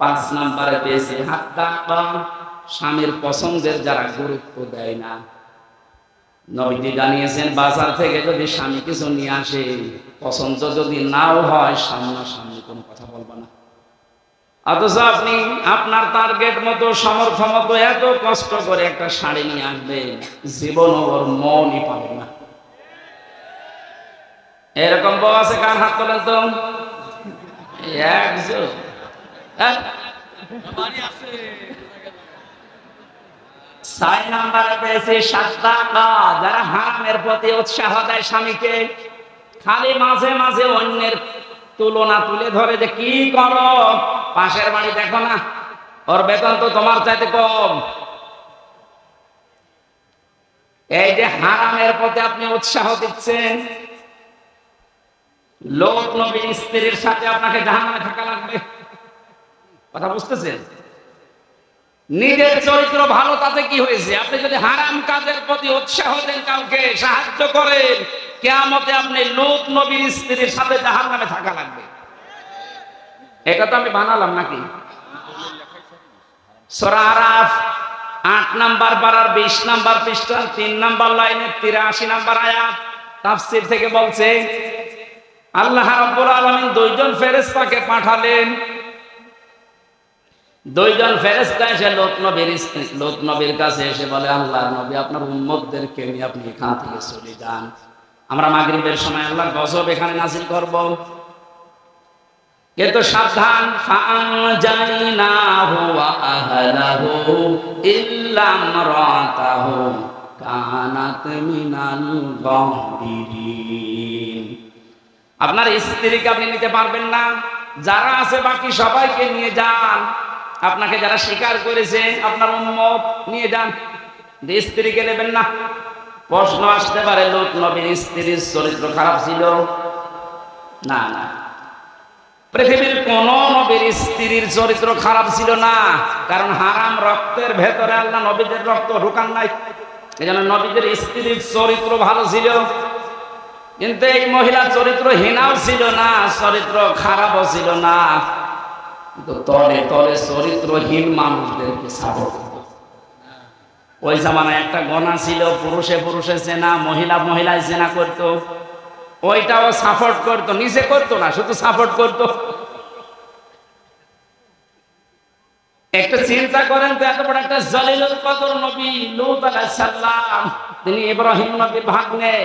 5 নম্বরে পেয়েছি হাত্তা, স্বামীর পছন্দের যারা গুরুত্ব দেয় না। নবীজি জানিয়েছেন বাজার থেকে যদি স্বামী কিছু নিয়ে আসে, পছন্দ যদি নাও হয় সামনাসামনি কোনো কথা বলবা না। অথচ আপনি আপনার টার্গেট মতো সমর্থ মতো এত কষ্ট করে একটা শাড়ি নিয়ে আসবেন, জীবন ওর মনই পাবেন না। এরকম বউ আছে কার হাত তোলেন তো? একজন। 6 নম্বরে পেয়েছি সাদ্দাকা, যারা হারামের প্রতি উৎসাহ দেয় স্বামীকে, খালি মাঝে মাঝে অন্যের তুলনা তুলে ধরে যে কি করো, পাশের বাড়ি দেখো না, ওর বেতন তো তোমার চাইতে কম। এই যে হারামের প্রতি আপনি উৎসাহ দিচ্ছেন, লোক নবীর স্ত্রীর সাথে আপনাকে জাহান্নামে থাকা লাগবে। কথা বুঝতেছেন? নিজের চরিত্র ভালো তাতে কি হয়েছে? আপনি যদি হারাম কাজের প্রতি উৎসাহ দেন, কাউকে সাহায্য করেন, কিয়ামতে আপনি লোক নবীর স্ত্রীর সাথে জাহান্নামে থাকা লাগবে। এটা তো আমি বানালাম নাকি? সূরা আরাফ 8 নম্বর পারার 20 নম্বর পৃষ্ঠা 3 নম্বর লাইনের 83 নম্বর আয়াত তাফসীর থেকে বলছে, আল্লাহ রাব্বুল আলামিন 2 জন ফেরেশতাকে পাঠালেন। 2 জন ফেরেশতা এসে লোক নবীর কাছে এসে বলে, আল্লাহর নবী আপনার উম্মতদেরকে নিয়ে আপনি এখান থেকে চলে যান, আমরা মাগরিবের সময় আল্লাহর গজব এখানে নাযিল করব। কিন্তু সাবধান, ফাআনজাইনাহু ওয়া আহলাহু ইল্লা ইমরাতাহু কানাত মিনাল গাফিরিন। আপনার স্ত্রীকে আপনি নিতে পারবেন না, যারা আছে বাকি সবাইকে নিয়ে যান। আপনাকে যারা স্বীকার করেছে আপনার উম্মত নিয়ে যান, স্ত্রীকে নেবেন না। প্রশ্ন আসতে পারে, লোক নবীর স্ত্রীর চরিত্র খারাপ ছিল? না না, পৃথিবীর কোন নবীর স্ত্রীর চরিত্র খারাপ ছিল না, কারণ হারাম রক্তের ভেতরে আল্লাহ নবীদের রক্ত ঢুকান নাই। এজন্য নবীদের স্ত্রীর চরিত্র ভালো ছিল। কিন্তু এই মহিলা চরিত্রহীনাও ছিল না, চরিত্র খারাপও ছিল না, কিন্তু তলে তলে চরিত্রহীন মানুষদেরকে সাপোর্ট করত। ওই জামানায় একটা গণা ছিল, পুরুষে পুরুষে জেনা, মহিলা মহিলায় জেনা করত। ওইটাও সাপোর্ট করতো, নিচে করতো না, শুধু সাপোর্ট করতো। একটু চিন্তা করেন তো, এত বড় একটা জলিলুল কদর নবী লূত আলাইহিস সালাম, তিনি ইব্রাহিম নবীর ভাগ্নে,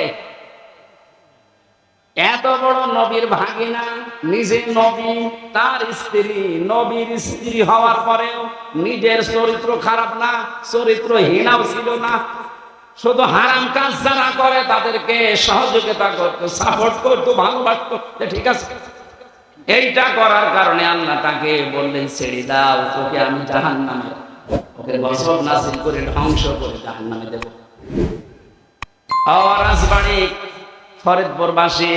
এত বড় নবীর ভাগিনা, নিজে নবী, তার স্ত্রী নবীর স্ত্রী হওয়ার পরেও নিজের চরিত্র খারাপ না, চরিত্রহীনাও ছিল না, শুধু হারাম কাজ যারা করে তাদেরকে সহযোগিতা করতো, সাপোর্ট করতো, ভালোবাসতো। ঠিক আছে, এইটা করার কারণে আল্লাহ তাকে বললেন, ছেড়ে দাও, তোকে আমি জাহান্নামে, ওকে গজব নাযিল করে ধ্বংস করে জাহান্নামে দেব। রাজবাড়ী ফরিদপুরবাসী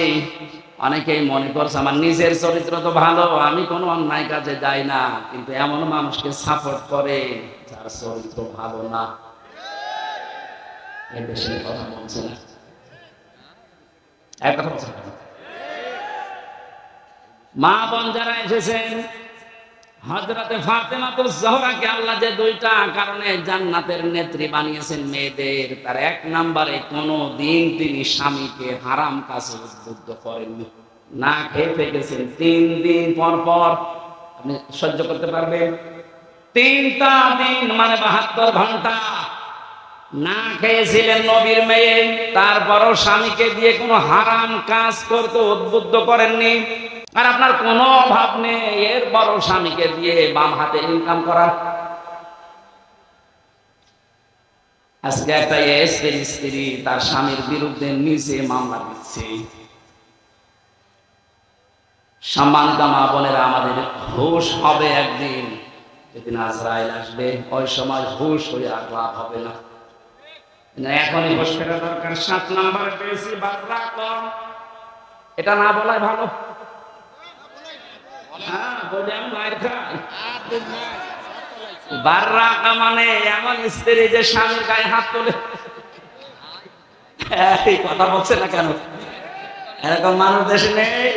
অনেকেই মনে করছে আমার নিজের চরিত্র তো ভালো, আমি কোনো অন্যায় কাজে যাই না, কিন্তু এমন মানুষকে সাপোর্ট করে যার চরিত্র ভালো না। এই বেশি কথা বলছে না, এক কথা বলছে। মা বোন যারা এসেছেন, হযরতে ফাতেমাতুজ জোহরাকে আল্লাহ যে দুইটা কারণে জান্নাতের নেত্রী বানিয়েছেন মেয়েদের, তার এক নম্বরে কোনদিন তিনি স্বামীকে হারাম কাজে উদ্বুদ্ধ করেননি। না খেয়ে থেকেছেন 3 দিন পর পর, আপনি সহ্য করতে পারবেন? 3টা দিন মানে 72 ঘন্টা না খেয়েছিলেন নবীর মেয়ে, তারপরও স্বামীকে দিয়ে কোনো হারাম কাজ করতে উদ্বুদ্ধ করেননি। আর আপনার কোনো অভাব নেই, এর বড় স্বামীকে দিয়ে বাম হাতে ইনকাম করা। আজকে একটা এসপির স্ত্রী তার স্বামীর বিরুদ্ধে নিজে মামলা দিচ্ছে। সম্মানিত মা বোনেরা, আমাদের হুঁশ হবে একদিন, যেদিন আজরাইল আসবে, ওই সময় হুঁশ হয়ে আর লাভ হবে না। এখনই হুঁশ ফেরা দরকার। 7 নম্বরে পেয়েছি বাররাকা, এটা না বলাই ভালো। বাররাকা মানে এমন স্ত্রী যে স্বামীর গায়ে হাত তোলে। এই কথা বলছে না কেন? এরকম মানুষ দেশে নেই?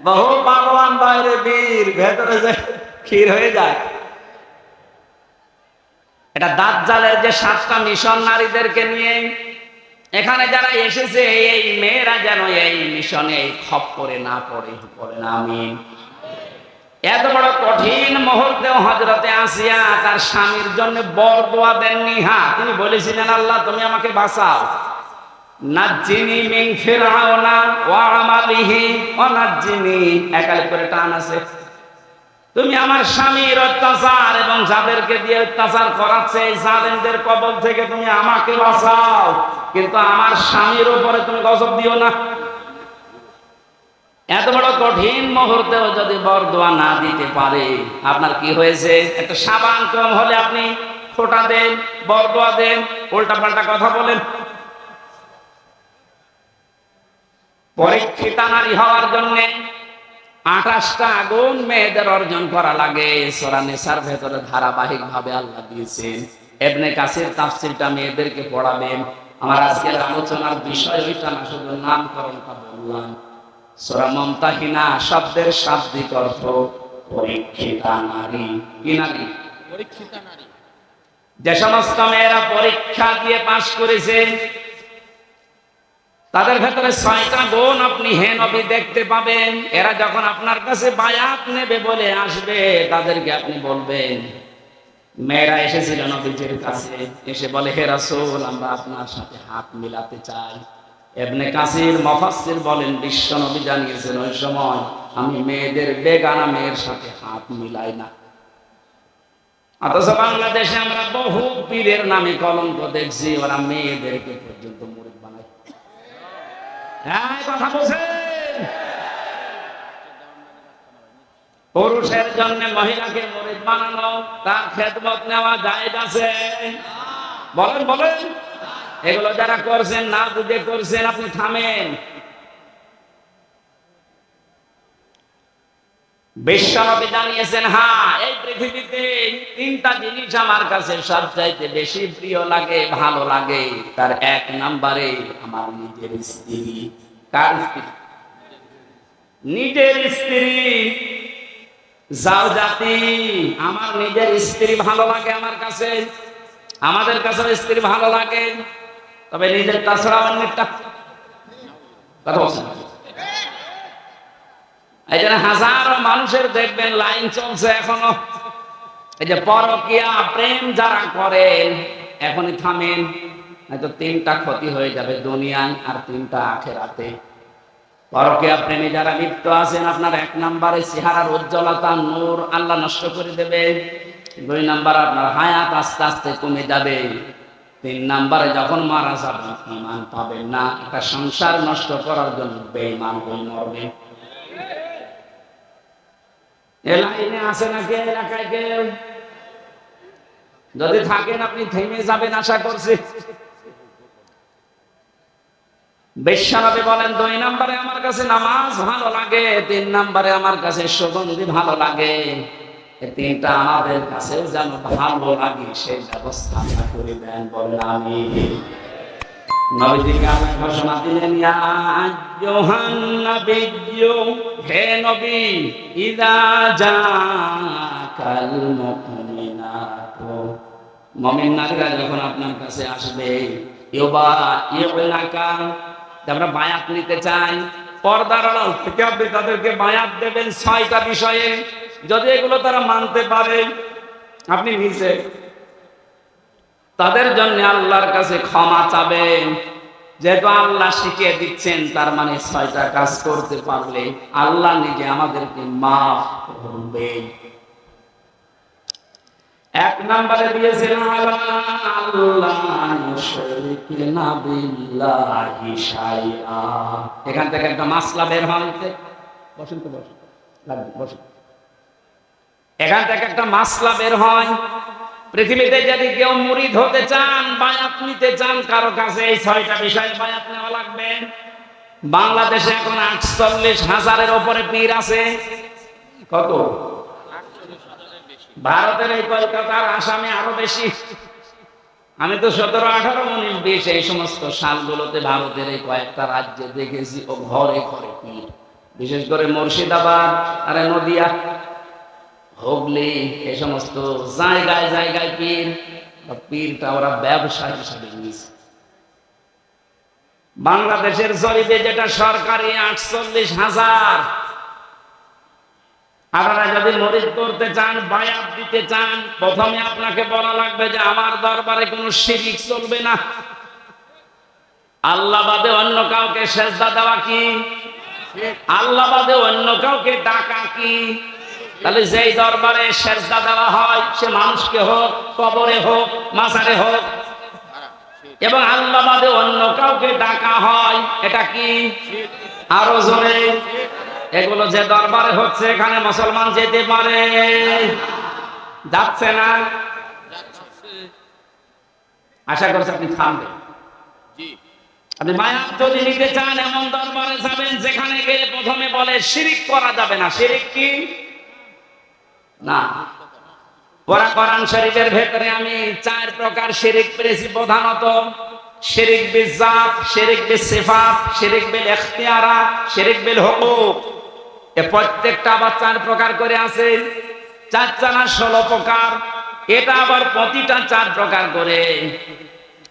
বহু পালোয়ান বাইরে বীর, ভেতরে যে ক্ষীর হয়ে যায়। এটা দাজ্জালের যে 7টা মিশন নারীদেরকে নিয়ে, এখানে যারা এসেছে এই মেয়েরা যেন এই মিশনে খপ্পরে না পড়ে, পড়ে না। আমিন। এত বড় কঠিন মুহূর্তেও হযরতে আসিয়া তার স্বামীর জন্য বরদোয়া দেননি। হ্যাঁ, তিনি বলেছিলেন, আল্লাহ তুমি আমাকে বাঁচাও, নাজ্জিনি মিন ফিরআউনা ওয়া আমালিহি ওয়া নাজ্জিনি, একালে করে টান আছে। তুমি আমার স্বামীর অত্যাচার এবং যাদেরকে দিয়ে অত্যাচার করাচ্ছে এই জালেমদের কবল থেকে তুমি আমাকে বাঁচাও, কিন্তু আমার স্বামীর উপরে তুমি গজব দিও না। এত বড় কঠিন মুহূর্তেও যদি বরদোয়া না দিতে পারে, আপনার কি হয়েছে? একটা সাবান কম হলে আপনি ফোঁটা দেন, বরদোয়া দেন, উল্টা পাল্টা কথা বলেন। পরীক্ষিতা নারী হওয়ার জন্য 28টা গুণ মেয়েদের অর্জন করা লাগে। সূরা নিসার ভেতরে ধারাবাহিক ভাবে আল্লাহ দিয়েছেন। ইবনে কাসির তাফসীরটা মেয়েদেরকে পড়াবেন। আমার আজকের আলোচনার বিষয় ওইটা না, শুধু নামকরণটা বললাম। সূরা মুমতাহিনা শব্দের শাব্দিক অর্থ পরীক্ষিতা নারী। কি নারী? পরীক্ষিতা নারী। যে সমস্ত মেয়েরা পরীক্ষা দিয়ে পাশ করেছে, তাদের ভেতরে 6টা গুণ আপনি হে নবী দেখতে পাবেন। এরা যখন আপনার কাছে বায়াত নেবে বলে আসবে, তাদেরকে আপনি বলবেন, মেয়েরা এসেছিল নবীজির কাছে, এসে বলে, হে রাসূল, আমরা আপনার সাথে হাত মিলাতে চাই। ইবনে কাসির মুফাসসির বলেন, বিশ্ব নবী জানিয়েছেন, ওই সময় আমি মেয়েদের বেগানা মেয়ের সাথে হাত মিলাই না। অথচ বাংলাদেশে আমরা বহু পীরের নামে কলঙ্ক দেখছি, ওরা মেয়েদেরকে পর্যন্ত মুরিদ বানায়। কথা বলছেন, পুরুষের জন্য মহিলাকে মুরিদ বানানো, তার খেদমত নেওয়া জায়েজ আছে? বলেন বলেন। এগুলো যারা করছেন না বুঝে করছেন, আপনি থামেন। বিশ্বনবী জানিয়েছেন, হ্যাঁ, এই পৃথিবীতে 3টা জিনিস আমার কাছে সবচাইতে বেশি প্রিয় লাগে, ভালো লাগে। তার 1 নম্বরে আমার নিজের স্ত্রী। কার স্ত্রী? নিজের স্ত্রী। জাওজাতি, আমার নিজের স্ত্রী ভালো লাগে আমার কাছে। আমাদের কাছে স্ত্রী ভালো লাগে, তবে নিজের তাছাড়া অন্যটা। কথা বলছেন? এই জন্য হাজারো মানুষের দেখবেন লাইন চলছে এখনো। এই যে পরকীয়া প্রেম যারা করেন এখনই থামেন, হয়তো 3টা ক্ষতি হয়ে যাবে দুনিয়ায় আর 3টা আখিরাতে। পরকীয়া প্রেমে যারা লিপ্ত আছেন, আপনার 1 নম্বরে চেহারার উজ্জ্বলতা নূর আল্লাহ নষ্ট করে দেবে। 2 নম্বর আপনার হায়াত আস্তে আস্তে কমে যাবে। 3 নম্বরে যখন মারা যাবেন ঈমান পাবেন না। একটা সংসার নষ্ট করার জন্য বেঈমান হয়ে মরবে। এ লাইনে আছে নাকি এলাকায় কেউ? যদি থাকেন আপনি থেমে যাবেন আশা করছি। বিশ্বনবী বলেন 2 নম্বরে আমার কাছে নামাজ ভালো লাগে, 3 নম্বরে আমার কাছে সুগন্ধি ভালো লাগে। এই 3টা আমাদের কাছে যেন ভালো লাগে সেই ব্যবস্থা আল্লাহ করে দেন। বলেন আমিন। নবীজি আল্লাহ ঘোষণা দিলেন, ইয়া আইয়ুহান নাবিয়্যু, হে নবী, ইযা জাকাল মুমিনাতু, মুমিন নারীরা যখন আপনার কাছে আসবে, ইউবাইউনাকা, আমরা বায়াত নিতে চাই, পর্দার আড়াল থেকে আপনি তাদেরকে বায়াত দেবেন 6টা বিষয়ে। যদি এগুলো তারা মানতে পারে, আপনি নিজে তাদের জন্য আল্লাহর কাছে ক্ষমা চাবেন। যেহেতু আল্লাহ শিখিয়ে দিচ্ছেন, তার মানে 6টা কাজ করতে পারলে আল্লাহ নিজে আমাদেরকে মাফ করবে। 1 নম্বরে দিয়েছেন এখান থেকে একটা মাসলা বের হচ্ছে। বসেন তো, বসেন, বসেন। এখান থেকে একটা মাসলা বের হয়। পৃথিবীতে যদি কেউ মুরিদ হতে চান, বায়াত নিতে চান কারো কাছে, এই 6টা বিষয়ে বায়াত নেওয়া লাগবে। বাংলাদেশে এখন 48,000-এর উপরে পীর আছে। কত? ভারতের এই কলকাতার, আসামে আরো বেশি। আমি তো 17, 18, 19, 20 এই সমস্ত সালগুলোতে ভারতের এই কয়েকটা রাজ্যে দেখেছি ও ঘরে ঘরে পীর। বিশেষ করে মুর্শিদাবাদ আর নদিয়া, হুগলি, এই সমস্ত জায়গায় জায়গায় পীর। পীরটা ওরা ব্যবসা হিসেবে নিয়েছে। বাংলাদেশের জরিপে যেটা সরকারি 48,000। আপনারা যদি মুরিদ করতে চান, বায়াত দিতে চান, প্রথমে আপনাকে বলা লাগবে যে আমার দরবারে কোনো শিরক চলবে না। আল্লাহ বাদে অন্য কাউকে সেজদা দেওয়া কি? আল্লাহ বাদে অন্য কাউকে ডাকা কি? তাহলে যেই দরবারে সেজদা দেওয়া হয়, সে মানুষকে হোক, কবরে হোক, মাজারে হোক, এবং আল্লাহ বাদে অন্য কাউকে ডাকা হয়, এটা কি? আরো জোরে। এগুলো যে দরবারে হচ্ছে, এখানে মুসলমান যেতে পারে? যাচ্ছে না? আশা করছি আপনি থামবেন। আপনি বায়াত যদি নিতে চান, এমন দরবারে যাবেন যেখানে গিয়ে প্রথমে বলে শিরিক করা যাবে না। শিরিক কি? না। ওরা কোরআন শরীফের ভেতরে আমি 4 প্রকার শিরিক পেয়েছি প্রধানত। শিরিক বিল জাত, শিরিক বিল সিফাত, শিরিক বিল ইখতিয়ারাত, শিরিক বিল হুকুক। এ প্রত্যেকটা আবার 4 প্রকার করে আছে। 4 না 16 প্রকার। এটা আবার প্রতিটা 4 প্রকার করে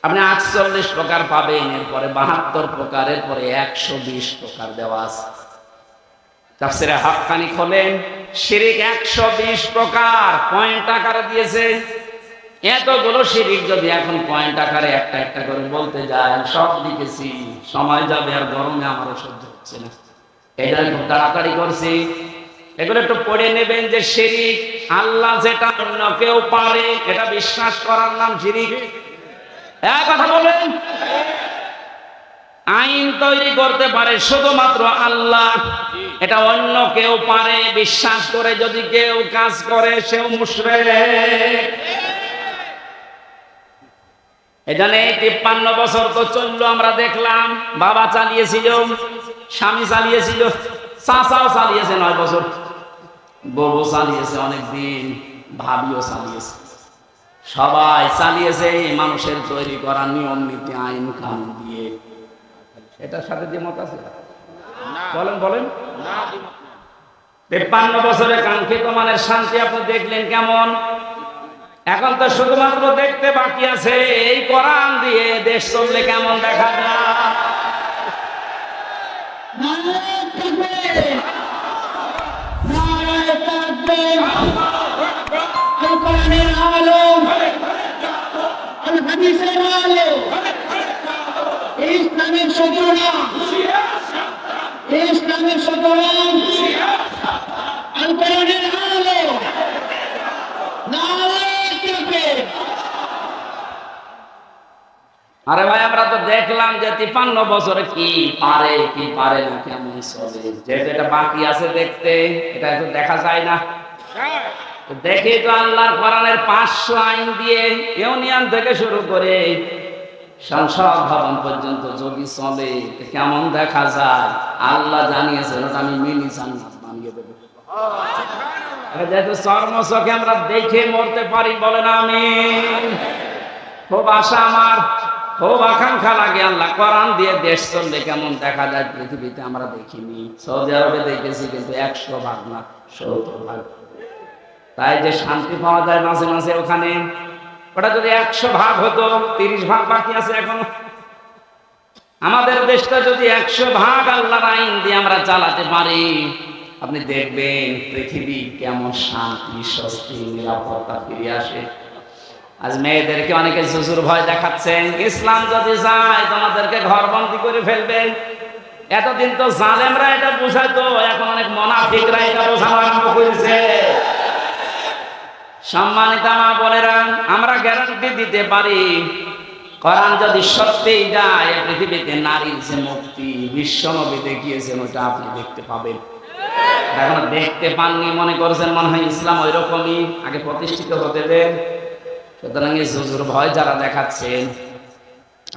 আপনি 48 প্রকার পাবেন। এরপরে 72 প্রকার, এরপরে 120 প্রকার দেওয়া আছে। তাফসীরে হাক্কানি খোলেন, শিরিক 120 প্রকার পয়েন্ট আকারে দিয়েছে। এতগুলো শিরিক যদি এখন পয়েন্ট আকারে একটা একটা করে বলতে যায়, সব লিখেছি, সময় যাবে আর গরমে আমারও সহ্য হচ্ছে না। এটা খুব তাড়াতাড়ি করছি। এগুলো একটু পড়ে নেবেন যে শিরিক, আল্লাহ যেটা অন্য কেউ পারে এটা বিশ্বাস করার নাম শিরিক। এক কথা বলেন, আইন তৈরি করতে পারে শুধুমাত্র আল্লাহ, এটা অন্য কেউ পারে বিশ্বাস করে যদি কেউ কাজ করে, সেও মুশরিক। এখানে 53 বছর তো চললো, আমরা দেখলাম। বাবা চালিয়েছিল, স্বামী চালিয়েছিল, চাচাও চালিয়েছে 9 বছর, বউ চালিয়েছে অনেকদিন, ভাবিও চালিয়েছে, সবাই চালিয়েছে এই মানুষের তৈরি করা নিয়ম নীতি আইন কানুন দিয়ে। এটার সাথে যে মত আছে বলেন, বলেন। 53 বছরে কাঙ্ক্ষিত মানের শান্তি আপনি দেখলেন কেমন? এখন তো শুধুমাত্র দেখতে বাকি আছে এই কোরআন দিয়ে দেশ চললে কেমন দেখা যায়। নারায়ে তাকবীর, নারায়ে তাকবীর। আল কোরআনের আলো, আল হাদিসের আলো, ইসলামের শত্রুরা, ইসলামের শত্রুরা, আল কোরআনের আলো, নারায়ে তাকবীর। আরে ভাই আমরা তো দেখলাম যে 53 বছরে কি পারে না কেমন চলে, যেহেতু এটা বাকি আছে দেখতে, এটা তো দেখা যায় না। তো দেখি তো আল্লাহর কোরআনের 500 আইন দিয়ে ইউনিয়ন থেকে শুরু করে সংসদ ভবন পর্যন্ত যদি চলে তো কেমন দেখা যায়। আল্লাহ জানিয়েছেন ওটা আমি মিনি জান্নাত বানিয়ে দেবো। যেহেতু চর্মচোখে আমরা দেখে মরতে পারি, বলেন আমিন। খুব আশা আমার, খুব আকাঙ্ক্ষা লাগে আল্লাহ কোরআন দিয়ে দেশ চললে কেমন দেখা যায় পৃথিবীতে আমরা দেখিনি। সৌদি আরবে দেখেছি কিন্তু 100 ভাগ না 70 ভাগ। তাই যে শান্তি পাওয়া যায় মাঝে মাঝে ওখানে, ওটা যদি 100 ভাগ হতো, 30 ভাগ বাকি আছে এখনো। আমাদের দেশটা যদি 100 ভাগ আল্লাহর আইন দিয়ে আমরা চালাতে পারি, আপনি দেখবেন পৃথিবী কেমন শান্তি, স্বস্তি, নিরাপত্তা ফিরে আসে। আজ মেয়েদেরকে অনেকে জুজুর ভয় দেখাচ্ছেন, ইসলাম যদি যায় তোমাদেরকে ঘরবন্দি করে ফেলবে। এতদিন তো জালেমরা এটা বুঝাইতো, এখন অনেক মুনাফিকরা এটা বোঝানো আরম্ভ করেছে। সম্মানিত মা বোনেরা, আমরা গ্যারান্টি দিতে পারি কোরআন যদি সত্যিই যায়, পৃথিবীতে নারীর যে মুক্তি বিশ্বনবী দেখিয়েছেন ওটা আপনি দেখতে পাবেন। এখন দেখতে পাননি মনে করছেন মনে হয় ইসলাম ওই রকমই, আগে প্রতিষ্ঠিত হতে দেন। সুতরাং এই জুজুর ভয় যারা দেখাচ্ছেন,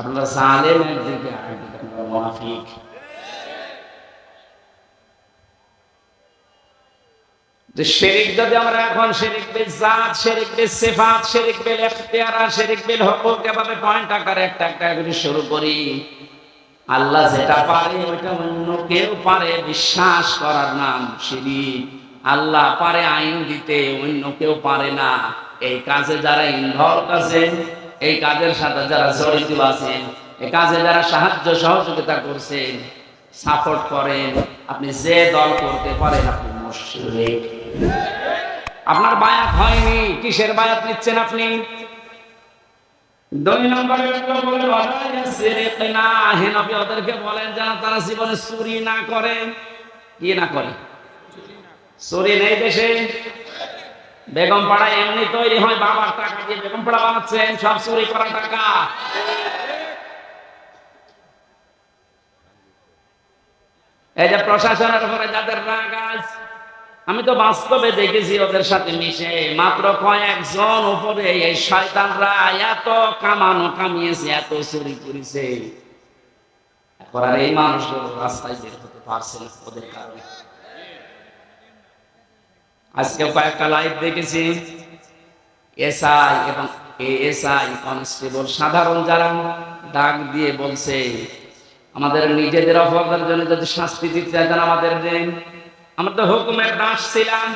আপনারা জালেমের দিকে আরেকদিকে আপনারা মুনাফিক। যে শিরক যদি আমরা এখন শিরক বিল জাত, শিরক বিল সিফাত, শিরক বিল ইখতিয়ার, শিরক বিল হুকুক এভাবে পয়েন্ট আকারে একটা একটা করে শুরু করি, আল্লাহ যেটা পারে ওইটা অন্য কেউ পারে বিশ্বাস করার নাম শিরক। আল্লাহ পারে আইন দিতে, অন্য কেউ পারে না। এই কাজে যারা ইনভলভ আছেন, এই কাজের সাথে যারা জড়িত আছেন, এই কাজে যারা সাহায্য সহযোগিতা করছেন, সাপোর্ট করেন, আপনি যে দল করতে পারেন আপনি মুশরিক। আপনার বায়াত হয়নি, কিসের বায়াত নিচ্ছেন আপনি? 2 নম্বরে বলেন ওয়ালাইয়াসরিকনা, হে নবী ওদেরকে বলেন যেন তারা জীবনে চুরি না করে। কি না করে? চুরি নেই দেশে। বেগম পাড়া এমনি তৈরি হয় বাবার টাকা দিয়ে, বেগম পাড়া বানাচ্ছেন সব চুরি করা টাকা। এই যে প্রশাসনের উপরে যাদের রাগ আজ, আমি তো বাস্তবে দেখেছি ওদের সাথে মিশে, মাত্র কয়েকজন উপরে এই শয়তানরা এত কামানো কামিয়েছে, এত চুরি করেছে, এখন আর এই মানুষগুলো রাস্তায় বের হতে পারছে না ওদের কারণে। আজকে কয়েকটা লাইভ দেখেছি, এসআই এবং এএসআই কনস্টেবল সাধারণ যারা ডাক দিয়ে বলছে আমাদের নিজেদের অপরাধের জন্য যদি শাস্তি দিতে চান আমাদের দেন। আমরা তো হুকুমের দাস ছিলাম,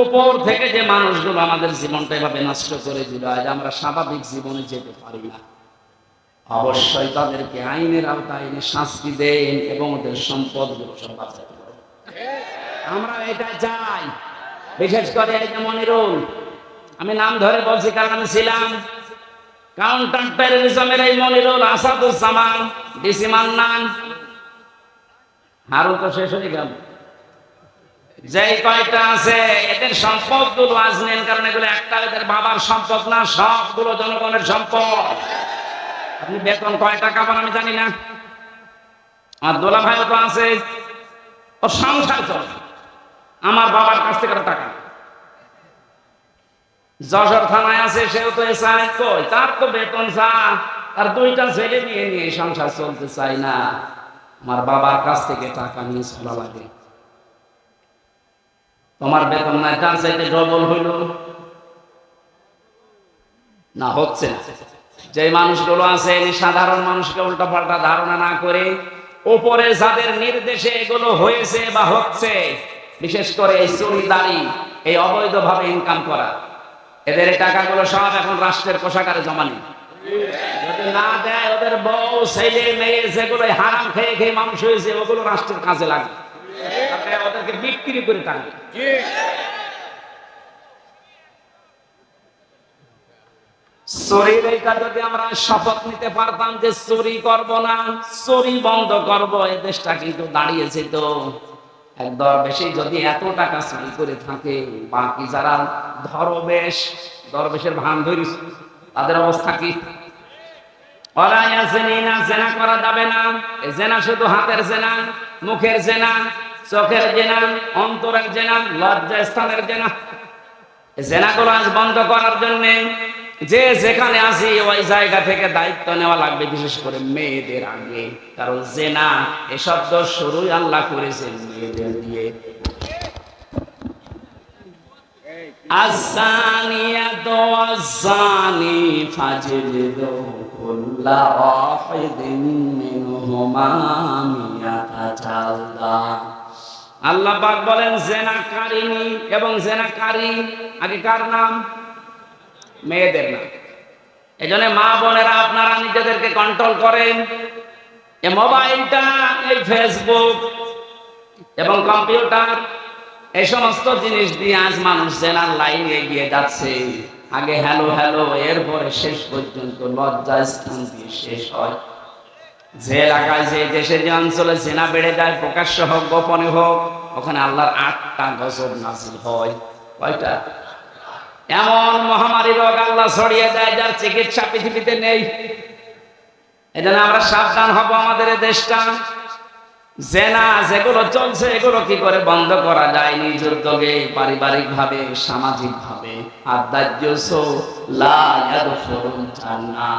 উপর থেকে যে মানুষগুলো আমাদের জীবনটা এভাবে নষ্ট করে দিল, আজ আমরা স্বাভাবিক জীবনে যেতে পারি না। অবশ্যই তাদেরকে আইনের আওতায় এনে শাস্তি দেন এবং ওদের সম্পদগুলো সব বাঁচাতে হবে। আমরা এটা চাই। বিশেষ করে এই যে মনিরুল, আমি নাম ধরে বলছি কারণ আমি ছিলাম কাউন্টার টেররিজমের এই মনিরুল, আসাদুজ্জামান, ডিসি মান্নান, হারুন তো শেষ হয়ে গেল। যে কয়টা আছে এদের সম্পদগুলো আজ নেন, কারণ এগুলো একটা এদের বাবার সম্পদ না, সবগুলো জনগণের সম্পদ। আপনি বেতন কয় টাকা পান আমি জানি না, আমার দোলা ভাইও তো আছে, ও সংসার চলে আমার বাবার কাছ থেকে টাকা। যশোর থানায় আছে, সেও তো এসআই, কই তার তো বেতন চা, আর 2টা ছেলে নিয়ে নিয়ে সংসার চলতে চাই না, আমার বাবার কাছ থেকে টাকা নিয়ে চলা লাগে। তোমার বেতন নাই, তার চাইতে ডবল হইল না, হচ্ছে না। যে মানুষগুলো আছে সাধারণ মানুষকে উল্টা পাল্টা ধারণা না করে, উপরে যাদের নির্দেশে এগুলো হয়েছে বা হচ্ছে, বিশেষ করে এই চুরিদারি, এই অবৈধভাবে ইনকাম করা, এদের টাকাগুলো সব এখন রাষ্ট্রের কোষাগারে জমা নেই। যদি না দেয় ওদের বউ ছেলে মেয়ে যেগুলো হারাম খেয়ে খেয়ে মানুষ হয়েছে ওগুলো রাষ্ট্রের কাজে লাগে, তারপরে ওদেরকে বিক্রি করে টাকা। চুরির এইটা যদি আমরা শপথ নিতে পারতাম যে চুরি করব না, চুরি বন্ধ করব, এই দেশটা কিন্তু দাঁড়িয়েছে। তো এক দরবেশই যদি এত টাকা চুরি করে থাকে, বাকি যারা দরবেশের ভান ধরিস তাদের অবস্থা কি? ওরা ইয়াসিনা জেনা করা যাবে না। এই জেনা শুধু হাতের জেনা, মুখের জেনা, চোখের জেনা, অন্তরের জেনা, লজ্জা স্থানের জেনা। এই জেনাগুলো আজ বন্ধ করার জন্য যে যেখানে আসি ওই জায়গা থেকে দায়িত্ব নেওয়া লাগবে, বিশেষ করে মেয়েদের আগে। কারণ জেনা এ শব্দ শুরুই আল্লাহ করেছেন মেয়েদের দিয়ে। আযানিয়াতু ওয়াযানি ফাজলিদু কুল্লা ওয়াহিদিন মিনহুমা মিয়াতা জালদা। আল্লাহ পাক বলেন জেনাকারিনী এবং জেনাকারী, আগে কার নাম? মেয়েদের নাম। এজন্য মা বোনেরা আপনারা নিজেদেরকে কন্ট্রোল করেন। এই মোবাইলটা, এই ফেসবুক এবং কম্পিউটার, এই সমস্ত জিনিস দিয়ে আজ মানুষ জেনার লাইনে এগিয়ে যাচ্ছে। আগে হ্যালো হ্যালো, এরপরে শেষ পর্যন্ত লজ্জা স্থান দিয়ে শেষ হয়। যে এলাকায়, যে দেশে, যে অঞ্চলে জেনা বেড়ে যায়, প্রকাশ্য হোক গোপনে হোক, ওখানে আল্লাহর 8টা গজব নাযিল হয়। কয়টা? এমন মহামারী রোগ আল্লাহ ছড়িয়ে দেয় যার চিকিৎসা পৃথিবীতে নেই। এজন্য আমরা সাবধান হব। আমাদের এই দেশটা জেনা যেগুলো চলছে এগুলো কি করে বন্ধ করা যায়? নিজ উদ্যোগে, পারিবারিক ভাবে, সামাজিক ভাবে। আর দাজ্জুস লা ইয়াদখুলুল জান্নাহ,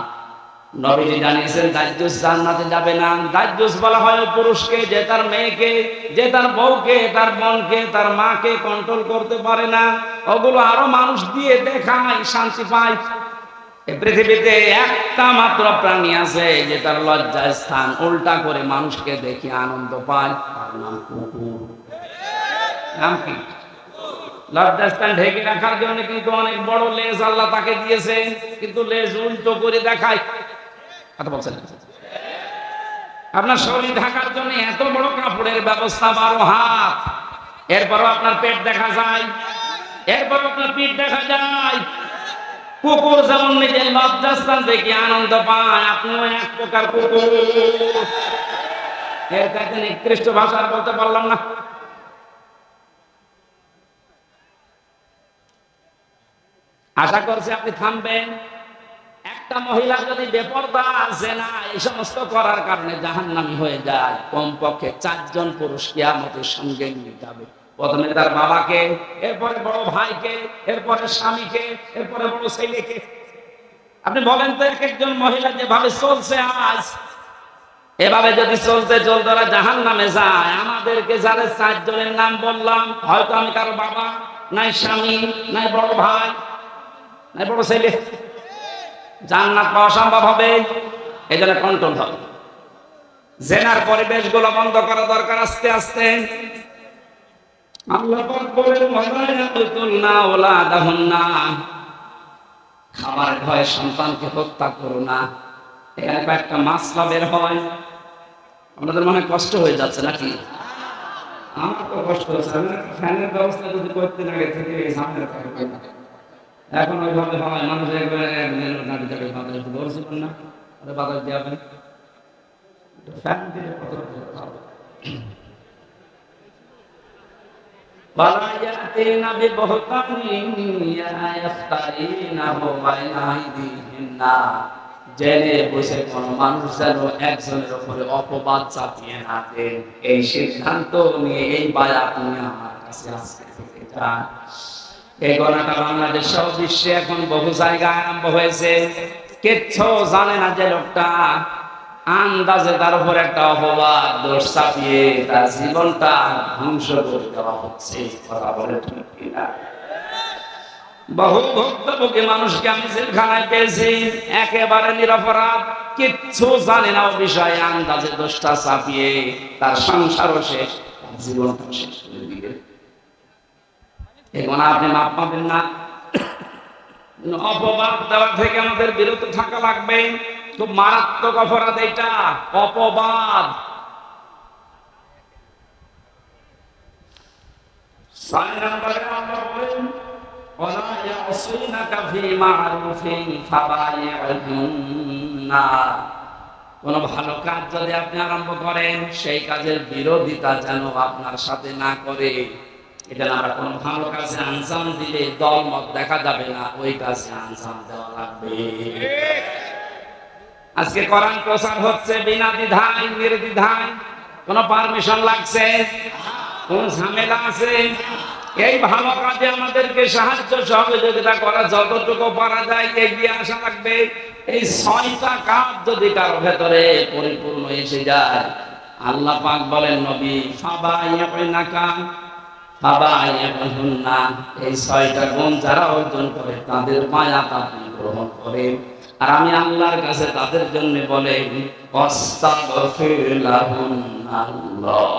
নবীজি জানিয়েছেন দাজ্জুস জান্নাতে যাবে না। দাজ্জুস বলা হয় পুরুষকে যে তার মেয়েকে, যে তার বউকে, তার বোনকে, তার মাকে কন্ট্রোল করতে পারে না। ওগুলো আরো মানুষ দিয়ে দেখায়, শান্তি পায়। এই পৃথিবীতে একটা মাত্র প্রাণী আছে যে তার লজ্জা স্থান উল্টা করে মানুষকে দেখে আনন্দ পায়, তার নাম কুকুর। নাম কি? লজ্জা স্থান ঢেকে রাখার জন্য কিন্তু অনেক বড় লেজ আল্লাহ তাকে দিয়েছে, কিন্তু লেজ উল্টো করে দেখায়। কথা বলছেন? আপনার শরীর ঢাকার জন্য এত বড় কাপড়ের ব্যবস্থা, 12 হাত, এরপরও আপনার পেট দেখা যায়, এরপরও আপনার পিঠ দেখা যায়। কুকুর যেমন নিজের লজ্জাস্থান দেখে আনন্দ পায়, আপনিও এক প্রকার কুকুর। এর কাছে নিকৃষ্ট ভাষা বলতে পারলাম না। আশা করছি আপনি থামবেন। একটা মহিলা যদি বেপরদা আছে না, এই সমস্ত করার কারণে জাহান্নামী হয়ে যায়, কমপক্ষে 4 জন পুরুষ কিয়ামতের সঙ্গে নিয়ে যাবে। প্রথমে তার বাবাকে, এরপরে বড় ভাইকে, এরপরে স্বামীকে, এরপরে বড় ছেলেকে। আপনি বলেন তো, এক একজন মহিলা যেভাবে চলছে আজ, এভাবে যদি চলতে চলতে ওরা জাহান্নামে যায়, আমাদেরকে যারা 4 জনের নাম বললাম, হয়তো আমি কারো বাবা, নাই স্বামী, নাই বড় ভাই, নাই বড় ছেলে, জান্নাত পাওয়া সম্ভব হবে? এই জন্য কন্ট্রোল হবে। জেনার পরিবেশগুলো বন্ধ করা দরকার আস্তে আস্তে। আল্লাহ পাক বলেন ওয়ালা ইয়াকুতুলনা ওলাদাহুন্না, খাবারের ভয়ে সন্তানকে হত্যা করো না। এখানে কয়েকটা মাসলা বের হয়। আমাদের মনে কষ্ট হয়ে যাচ্ছে নাকি? আমার তো কষ্ট হচ্ছে। আমি ফ্যানের ব্যবস্থা যদি করতে লাগে থেকে সামনে থাকবে না। এখন ওইভাবে হয়, মানুষ একবারে দাঁড়িয়ে দাঁড়িয়ে বাতাস দিতে বলছিলেন না, বাতাস দেওয়া হবে ফ্যান দিয়ে কত হবে। ولا يأتين ببهتان يفترينه بين أيديهن, জেনে বসে কোন মানুষ যেন একজনের উপরে অপবাদ চাপিয়ে না দেন, এই সিদ্ধান্ত নিয়ে এই বায়াত নিয়ে আমার কাছে আজকে থেকে যান। এই গণাটা বাংলাদেশ সহ বিশ্বে এখন বহু জায়গায় আরম্ভ হয়েছে। কিচ্ছু জানে না যে লোকটা, আন্দাজে তার উপর একটা অপবাদ দোষ চাপিয়ে তার জীবনটা ধ্বংস করে দেওয়া হচ্ছে। কথা বলে ঠিক কিনা? বহু ভুক্তভোগী মানুষকে আমি জেলখানায় পেয়েছি, একেবারে নিরপরাধ, কিচ্ছু জানে না ও বিষয়ে, আন্দাজে দোষটা চাপিয়ে তার সংসারও শেষ, তার জীবনটা শেষ করে দিবে। এই গুনাহ আপনি মাপ পাবেন না। অপবাদ দেওয়া থেকে আমাদের বিরত থাকা লাগবে। খুব মারাত্মক অপরাধ এটা, অপবাদ। 6 নম্বরে আল্লাহ বলেন ওয়ালা ইয়াসিনাকা ফি মা'রুফিন ফাবাই'হুন্না। কোন ভালো কাজ যদি আপনি আরম্ভ করেন, সেই কাজের বিরোধিতা যেন আপনার সাথে না করে। এটা আমরা কোন ভালো কাজে আঞ্জাম দিলে দলমত দেখা যাবে না, ওই কাজে আঞ্জাম দেওয়া লাগবে। আজকে কোরআন প্রচার হচ্ছে বিনা দ্বিধায় নির্দ্বিধায়, কোন পারমিশন লাগছে, কোন ঝামেলা আছে? এই ভালো কাজে আমাদেরকে সাহায্য সহযোগিতা করা যতটুকু পারা যায় এগিয়ে আসা লাগবে। এই 6টা কাজ যদি কারো ভেতরে পরিপূর্ণ এসে যায়, আল্লাহ পাক বলেন নবী ফাবাই'হুন্না, এই 6টা গুণ যারা অর্জন করে তাদের মায়াত আপনি গ্রহণ করেন। আর আমি আল্লাহর কাছে তাদের জন্য বলেন আস্তাগফির লাহুন্নাল্লাহ,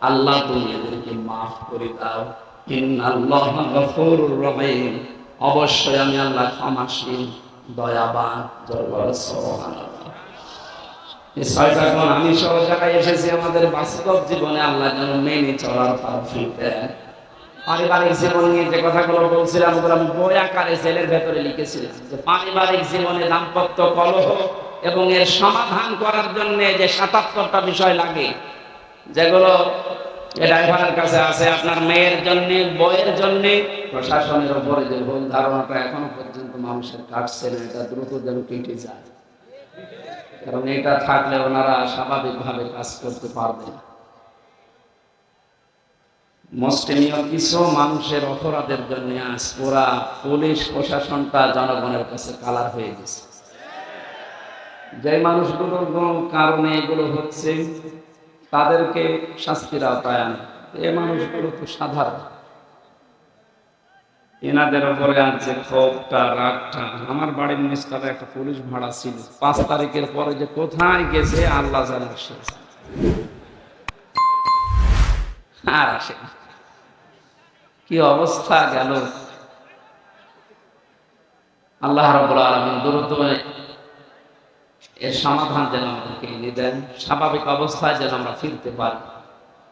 আল্লাহ তুমি এদেরকে মাফ করে দাও। ইন্নাল্লাহা গফুরুর রহিম, অবশ্যই আমি আল্লাহ ক্ষমাশীল দয়াবান। সুবহানাল্লাহ। এই 6টা গুণ আমি সহ যারা এসেছি আমাদের বাস্তব জীবনে আল্লাহ যেন মেনে চলার তৌফিক দেন। পারিবারিক জীবন নিয়ে যে কথাগুলো বলছিলাম ওগুলো আমি বই আকারে সেলের ভেতরে লিখেছিলাম, যে পারিবারিক জীবনে দাম্পত্য কলহ এবং এর সমাধান করার জন্য যে 77টা বিষয় লাগে, যেগুলো ড্রাইভারের কাছে আছে, আপনার মেয়ের জন্য, বইয়ের জন্য, প্রশাসনের উপরে যে ভুল ধারণাটা এখনো পর্যন্ত মানুষের কাটছে না, এটা দ্রুত যেন কেটে যায়। কারণ এটা থাকলে ওনারা স্বাভাবিকভাবে কাজ করতে পারবে না। মুসলিমীয় কিছু মানুষের অপরাধের জন্য আজ পুরা পুলিশ প্রশাসনটা জনগণের কাছে কালার হয়ে গেছে। যে মানুষগুলোর কারণে এগুলো হচ্ছে তাদেরকে শাস্তির আওতায় আনে। এই মানুষগুলো তো সাধারণ, এনাদের উপরে আনছে ক্ষোভটা, রাগটা। আমার বাড়ির নিচতলায় একটা পুলিশ ভাড়া ছিল, 5 তারিখের পরে যে কোথায় গেছে আল্লাহ জানে, আর আসে কি অবস্থা গেল। আল্লাহ রাব্বুল আলামিন দ্রুত এর সমাধান যেন আমাদেরকে এনে দেন, স্বাভাবিক অবস্থায় যেন আমরা ফিরতে পারি।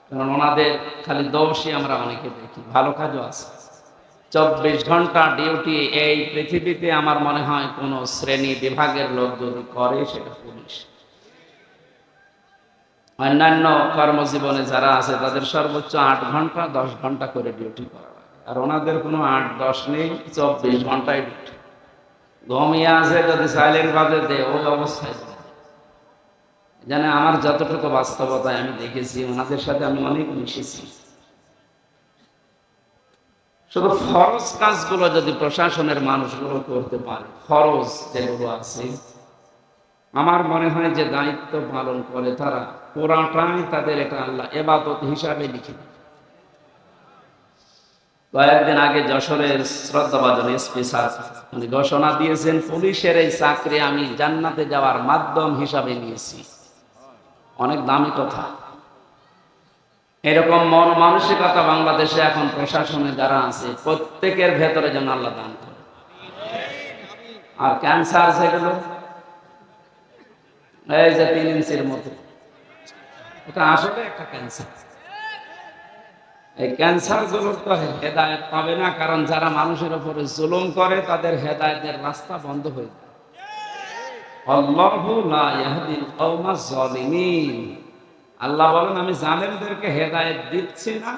কারণ ওনাদের খালি দোষই আমরা অনেকে দেখি, ভালো কাজও আছে। 24 ঘন্টা ডিউটি এই পৃথিবীতে আমার মনে হয় কোন শ্রেণী বিভাগের লোক যদি করে সেটা পুলিশ। অন্যান্য কর্মজীবনে যারা আছে তাদের সর্বোচ্চ 8 ঘন্টা 10 ঘন্টা করে ডিউটি করা লাগে, আর ওনাদের কোনো 8-10 নেই, 24 ঘন্টায় ডিউটি। ঘুমিয়ে আছে যদি সাইলেন্ট বাজে দে, ওই অবস্থায় জানে। আমার যতটুকু বাস্তবতায় আমি দেখেছি, ওনাদের সাথে আমি অনেক মিশেছি। শুধু ফরজ কাজগুলো যদি প্রশাসনের মানুষগুলো করতে পারে, ফরজ যেগুলো আছে, আমার মনে হয় যে দায়িত্ব পালন করে তারা, পুরাটাই তাদের এটা আল্লাহ ইবাদত হিসাবে লিখে। কয়েকদিন আগে যশোরের শ্রদ্ধাভাজন এসপি স্যার উনি ঘোষণা দিয়েছেন, পুলিশের এই চাকরি আমি জান্নাতে যাওয়ার মাধ্যম হিসাবে নিয়েছি। অনেক দামি কথা। এরকম মন মানসিকতা বাংলাদেশে এখন প্রশাসনে যারা আছে প্রত্যেকের ভেতরে যেন আল্লাহ দান করে। আর ক্যান্সার যেগুলো এই যে 3 ইঞ্চির মতো, এটা আসলে একটা ক্যান্সার। এই ক্যান্সার গুলোর তো হেদায়েত পাবে না, কারণ যারা মানুষের উপরে জুলুম করে তাদের হেদায়েতের রাস্তা বন্ধ হয়ে যায়। আল্লাহু লা ইয়াহদিল কওমাজ জালিমিন, আল্লাহ বলেন আমি জালেমদেরকে হেদায়েত দিচ্ছি না,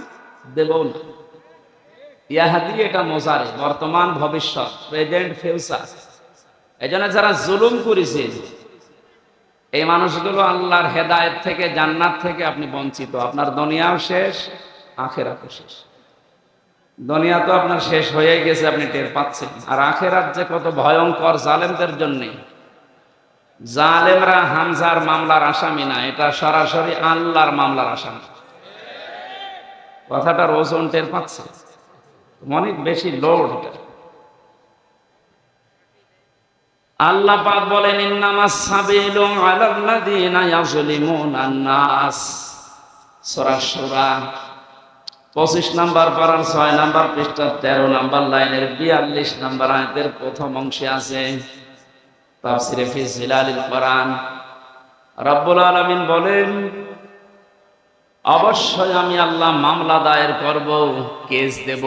দেব না। ইয়াহদি এটা মোজারে, বর্তমান ভবিষ্যৎ, প্রেজেন্ট ফিউচার। এজন্য যারা জুলুম করেছে এই মানুষগুলো আল্লাহর হেদায়েত থেকে, জান্নাত থেকে আপনি বঞ্চিত। আপনার দুনিয়াও শেষ, আখিরাতও শেষ। দুনিয়া তো আপনার শেষ হয়ে গেছে, আপনি টের পাচ্ছেন। আর আখিরাত যে কত ভয়ঙ্কর জালেমদের জন্য। জালেমরা হামজার মামলার আসামি না, এটা সরাসরি আল্লাহর মামলার আসামি। কথাটার ওজন টের পাচ্ছে, অনেক বেশি লোড। আল্লাহ পাক বলেন ইন্নামাস সাবিলু আলাল্লাযিনা ইয়াজলিমুনান নাস, সূরা শূরা 25 নাম্বার পারার 6 নাম্বার পৃষ্ঠার 13 নাম্বার লাইনের 42 নাম্বার আয়াতের প্রথম অংশে আছে তাফসিরে ফি জিলালিল কোরআন। রব্বুল আলামিন বলেন, অবশ্যই আমি আল্লাহ মামলা দায়ের করব, কেস দেব।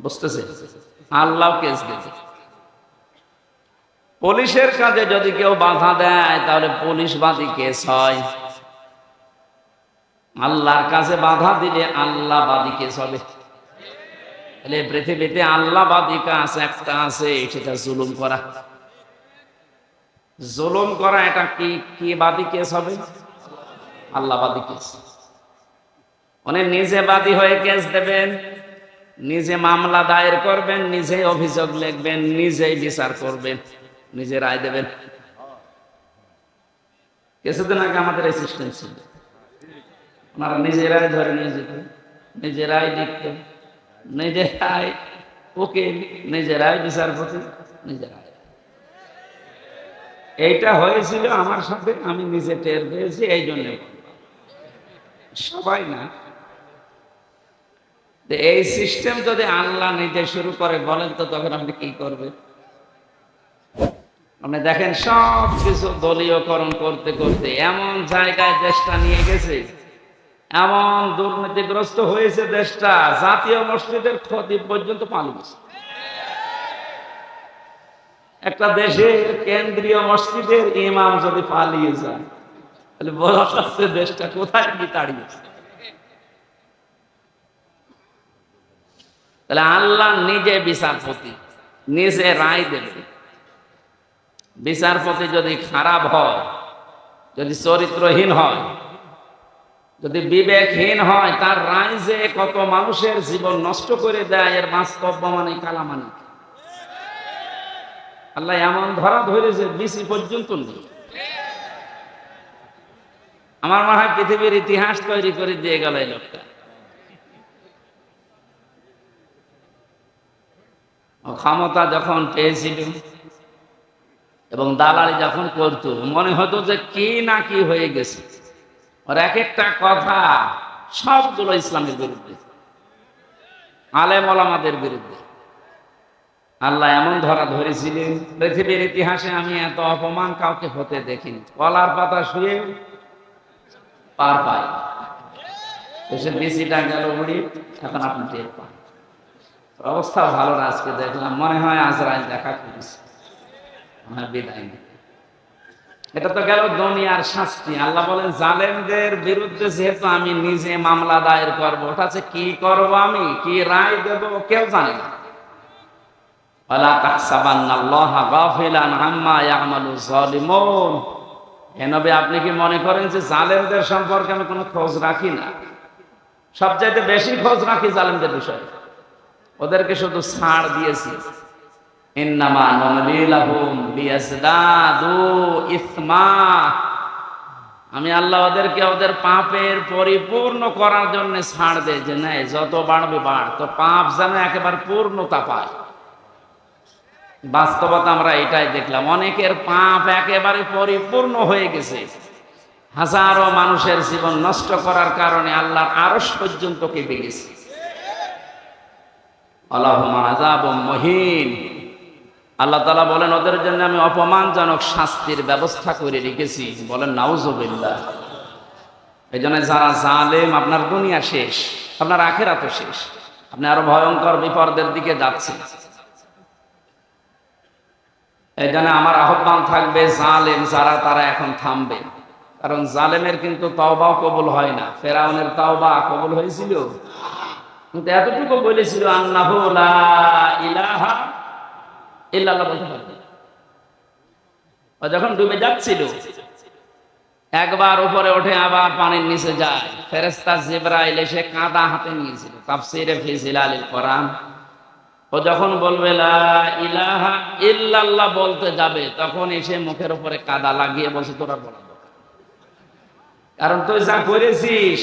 বুঝতেছে? আল্লাহ কেস দেবে। পুলিশের কাজে যদি কেউ বাধা দেয় তাহলে পুলিশবাদী কেস হয়। আল্লাহর কাছে বাধা দিলে আল্লাহবাদী কেস হবে। তাহলে পৃথিবীতে আল্লাহবাদী কাজ একটা আছে, সেটা জুলুম করা। জুলুম করা এটা কি বাদী কেস হবে? আল্লাহবাদী কেস। উনি নিজে বাদী হয়ে কেস দেবেন, নিজে মামলা দায়ের করবেন, নিজে অভিযোগ লিখবেন, নিজেই বিচার করবেন, নিজে রায় দেবেন। কিছুদিন আগে আমাদের এই সিস্টেম ছিল, ওনারা নিজেরাই ধরে নিয়ে যেতেন, নিজেরাই লিখতেন, নিজেরাই উকিল, নিজেরাই বিচারপতি, নিজেরাই। এইটা হয়েছিল আমার সাথে, আমি নিজে টের পেয়েছি, এই জন্য। সবাই না, এই সিস্টেম যদি আল্লাহ নিজে শুরু করে বলেন তো তখন আপনি কি করবেন? আপনি দেখেন সব কিছু দলীয়করণ করতে করতে এমন জায়গায় দেশটা নিয়ে গেছে, এমন দুর্নীতিগ্রস্ত হয়েছে দেশটা, জাতীয় মসজিদের খতিব পর্যন্ত পালিয়ে গেছে। একটা দেশের কেন্দ্রীয় মসজিদের ইমাম যদি পালিয়ে যায় তাহলে বলা যাচ্ছে দেশটা কোথায় কি দাঁড়িয়েছে। তাহলে আল্লাহ নিজে বিচারপতি, নিজে রায় দেবে। বিচারপতি যদি খারাপ হয়, যদি চরিত্রহীন হয়, যদি বিবেকহীন হয়, তার রায় যে কত মানুষের জীবন নষ্ট করে দেয় এর বাস্তব মানে কালামানি। আল্লাহ এমন ধরা ধরেছে বিসি পর্যন্ত নেই। আমার মনে হয় পৃথিবীর ইতিহাস তৈরি করে দিয়ে গেল এই লোকটা। ক্ষমতা যখন পেয়েছিল এবং দালালি যখন করত, মনে হতো যে কি না কি হয়ে গেছে। আর এক একটা কথা সবগুলো ইসলামের বিরুদ্ধে, আলেম ওলামাদের বিরুদ্ধে। আল্লাহ এমন ধরা ধরেছিলেন, পৃথিবীর ইতিহাসে আমি এত অপমান কাউকে হতে দেখিনি। কলার পাতা শুয়ে পার পায়, এসে বেশিটা গেল উড়ি, এখন আপনি টের পান। অবস্থা ভালো না। আজকে দেখলাম মনে হয় আজরাইল দেখা করেছে, বিদায় নেই। এটা তো গেল দুনিয়ার শাস্তি। আল্লাহ বলেন জালেমদের বিরুদ্ধে যেহেতু আমি নিজে মামলা দায়ের করবো, ওটা যে কি করবো, আমি কি রায় দেব কেউ জানে না। ওয়ালা তাহসাবান্নাল্লাহা গাফিলান আম্মা ইয়ামালু যালিমুন। হে নবী, আপনি কি মনে করেন যে জালেমদের সম্পর্কে আমি কোনো খোঁজ রাখি না? সবচাইতে বেশি খোঁজ রাখি জালেমদের বিষয়ে। ওদেরকে শুধু ছাড় দিয়েছি। ইন্নামা নুমলি লাহুম লিয়াজদাদু ইসমা। আমি আল্লাহ ওদেরকে ওদের পাপের পরিপূর্ণ করার জন্য ছাড় দেয়, যে নাই যত বাড়বে বাড়, তো পাপ যেন একেবারে পূর্ণতা পায়। বাস্তবতা আমরা এটাই দেখলাম, অনেকের পাপ একেবারে পরিপূর্ণ হয়ে গেছে। হাজারো মানুষের জীবন নষ্ট করার কারণে আল্লাহর আরশ পর্যন্ত কেঁপে গেছে। আল্লাহুম্মা আযাবুম মুহিন। আল্লাহ তাআলা বলেন ওদের জন্য আমি অপমানজনক শাস্তির ব্যবস্থা করে রেখেছি। বলেন নাউযুবিল্লাহ। এই জন্য যারা জালেম, আপনার দুনিয়া শেষ, আপনার আখিরাতও শেষ। আপনি আরো ভয়ঙ্কর বিপদের দিকে যাচ্ছেন। এই জন্য আমার আহ্বান থাকবে, জালেম যারা তারা এখন থামবে। কারণ জালেমের কিন্তু তওবাও কবুল হয় না। ফেরাউনের তওবা কবুল হয়েছিল, কিন্তু এতটুকু বলেছিল আন্নাহু লা ইলাহা ইল্লাল্লাহ বলতে পারবে। ও যখন ডুবে যাচ্ছিল, একবার উপরে ওঠে আবার পানির নিচে যায়। ফেরেশতা জিবরাইল এসে কাঁদা হাতে নিয়েছিল। তাফসীরে ফি জিলালিল কোরআন। ও যখন বলবে লা ইলাহা ইল্লাল্লাহ বলতে যাবে, তখন এসে মুখের উপরে কাদা লাগিয়ে বলছে তোরা বলা দরকার, কারণ তুই যা করেছিস।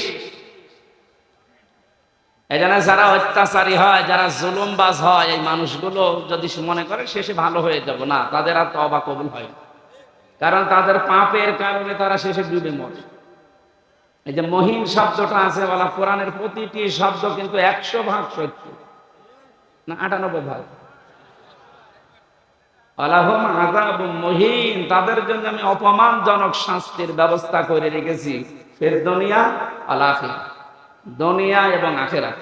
এই জন্য যারা অত্যাচারী হয়, যারা জুলুমবাজ হয়, এই মানুষগুলো যদি মনে করে শেষে ভালো হয়ে যাব, না, তাদের আর তওবা কবুল হয় না। কারণ তাদের পাপের কারণে তারা শেষে ডুবে মরে। এই যে মহিন শব্দটা আছে বলা, কোরআনের প্রতিটি শব্দ কিন্তু 100% সত্য না 98%। আলাহুম আযাবুম মুহিন, তাদের জন্য আমি অপমানজনক শাস্তির ব্যবস্থা করে রেখেছি, ফির দুনিয়া ওয়াল আখিরাহ, দুনিয়া এবং আখিরাত।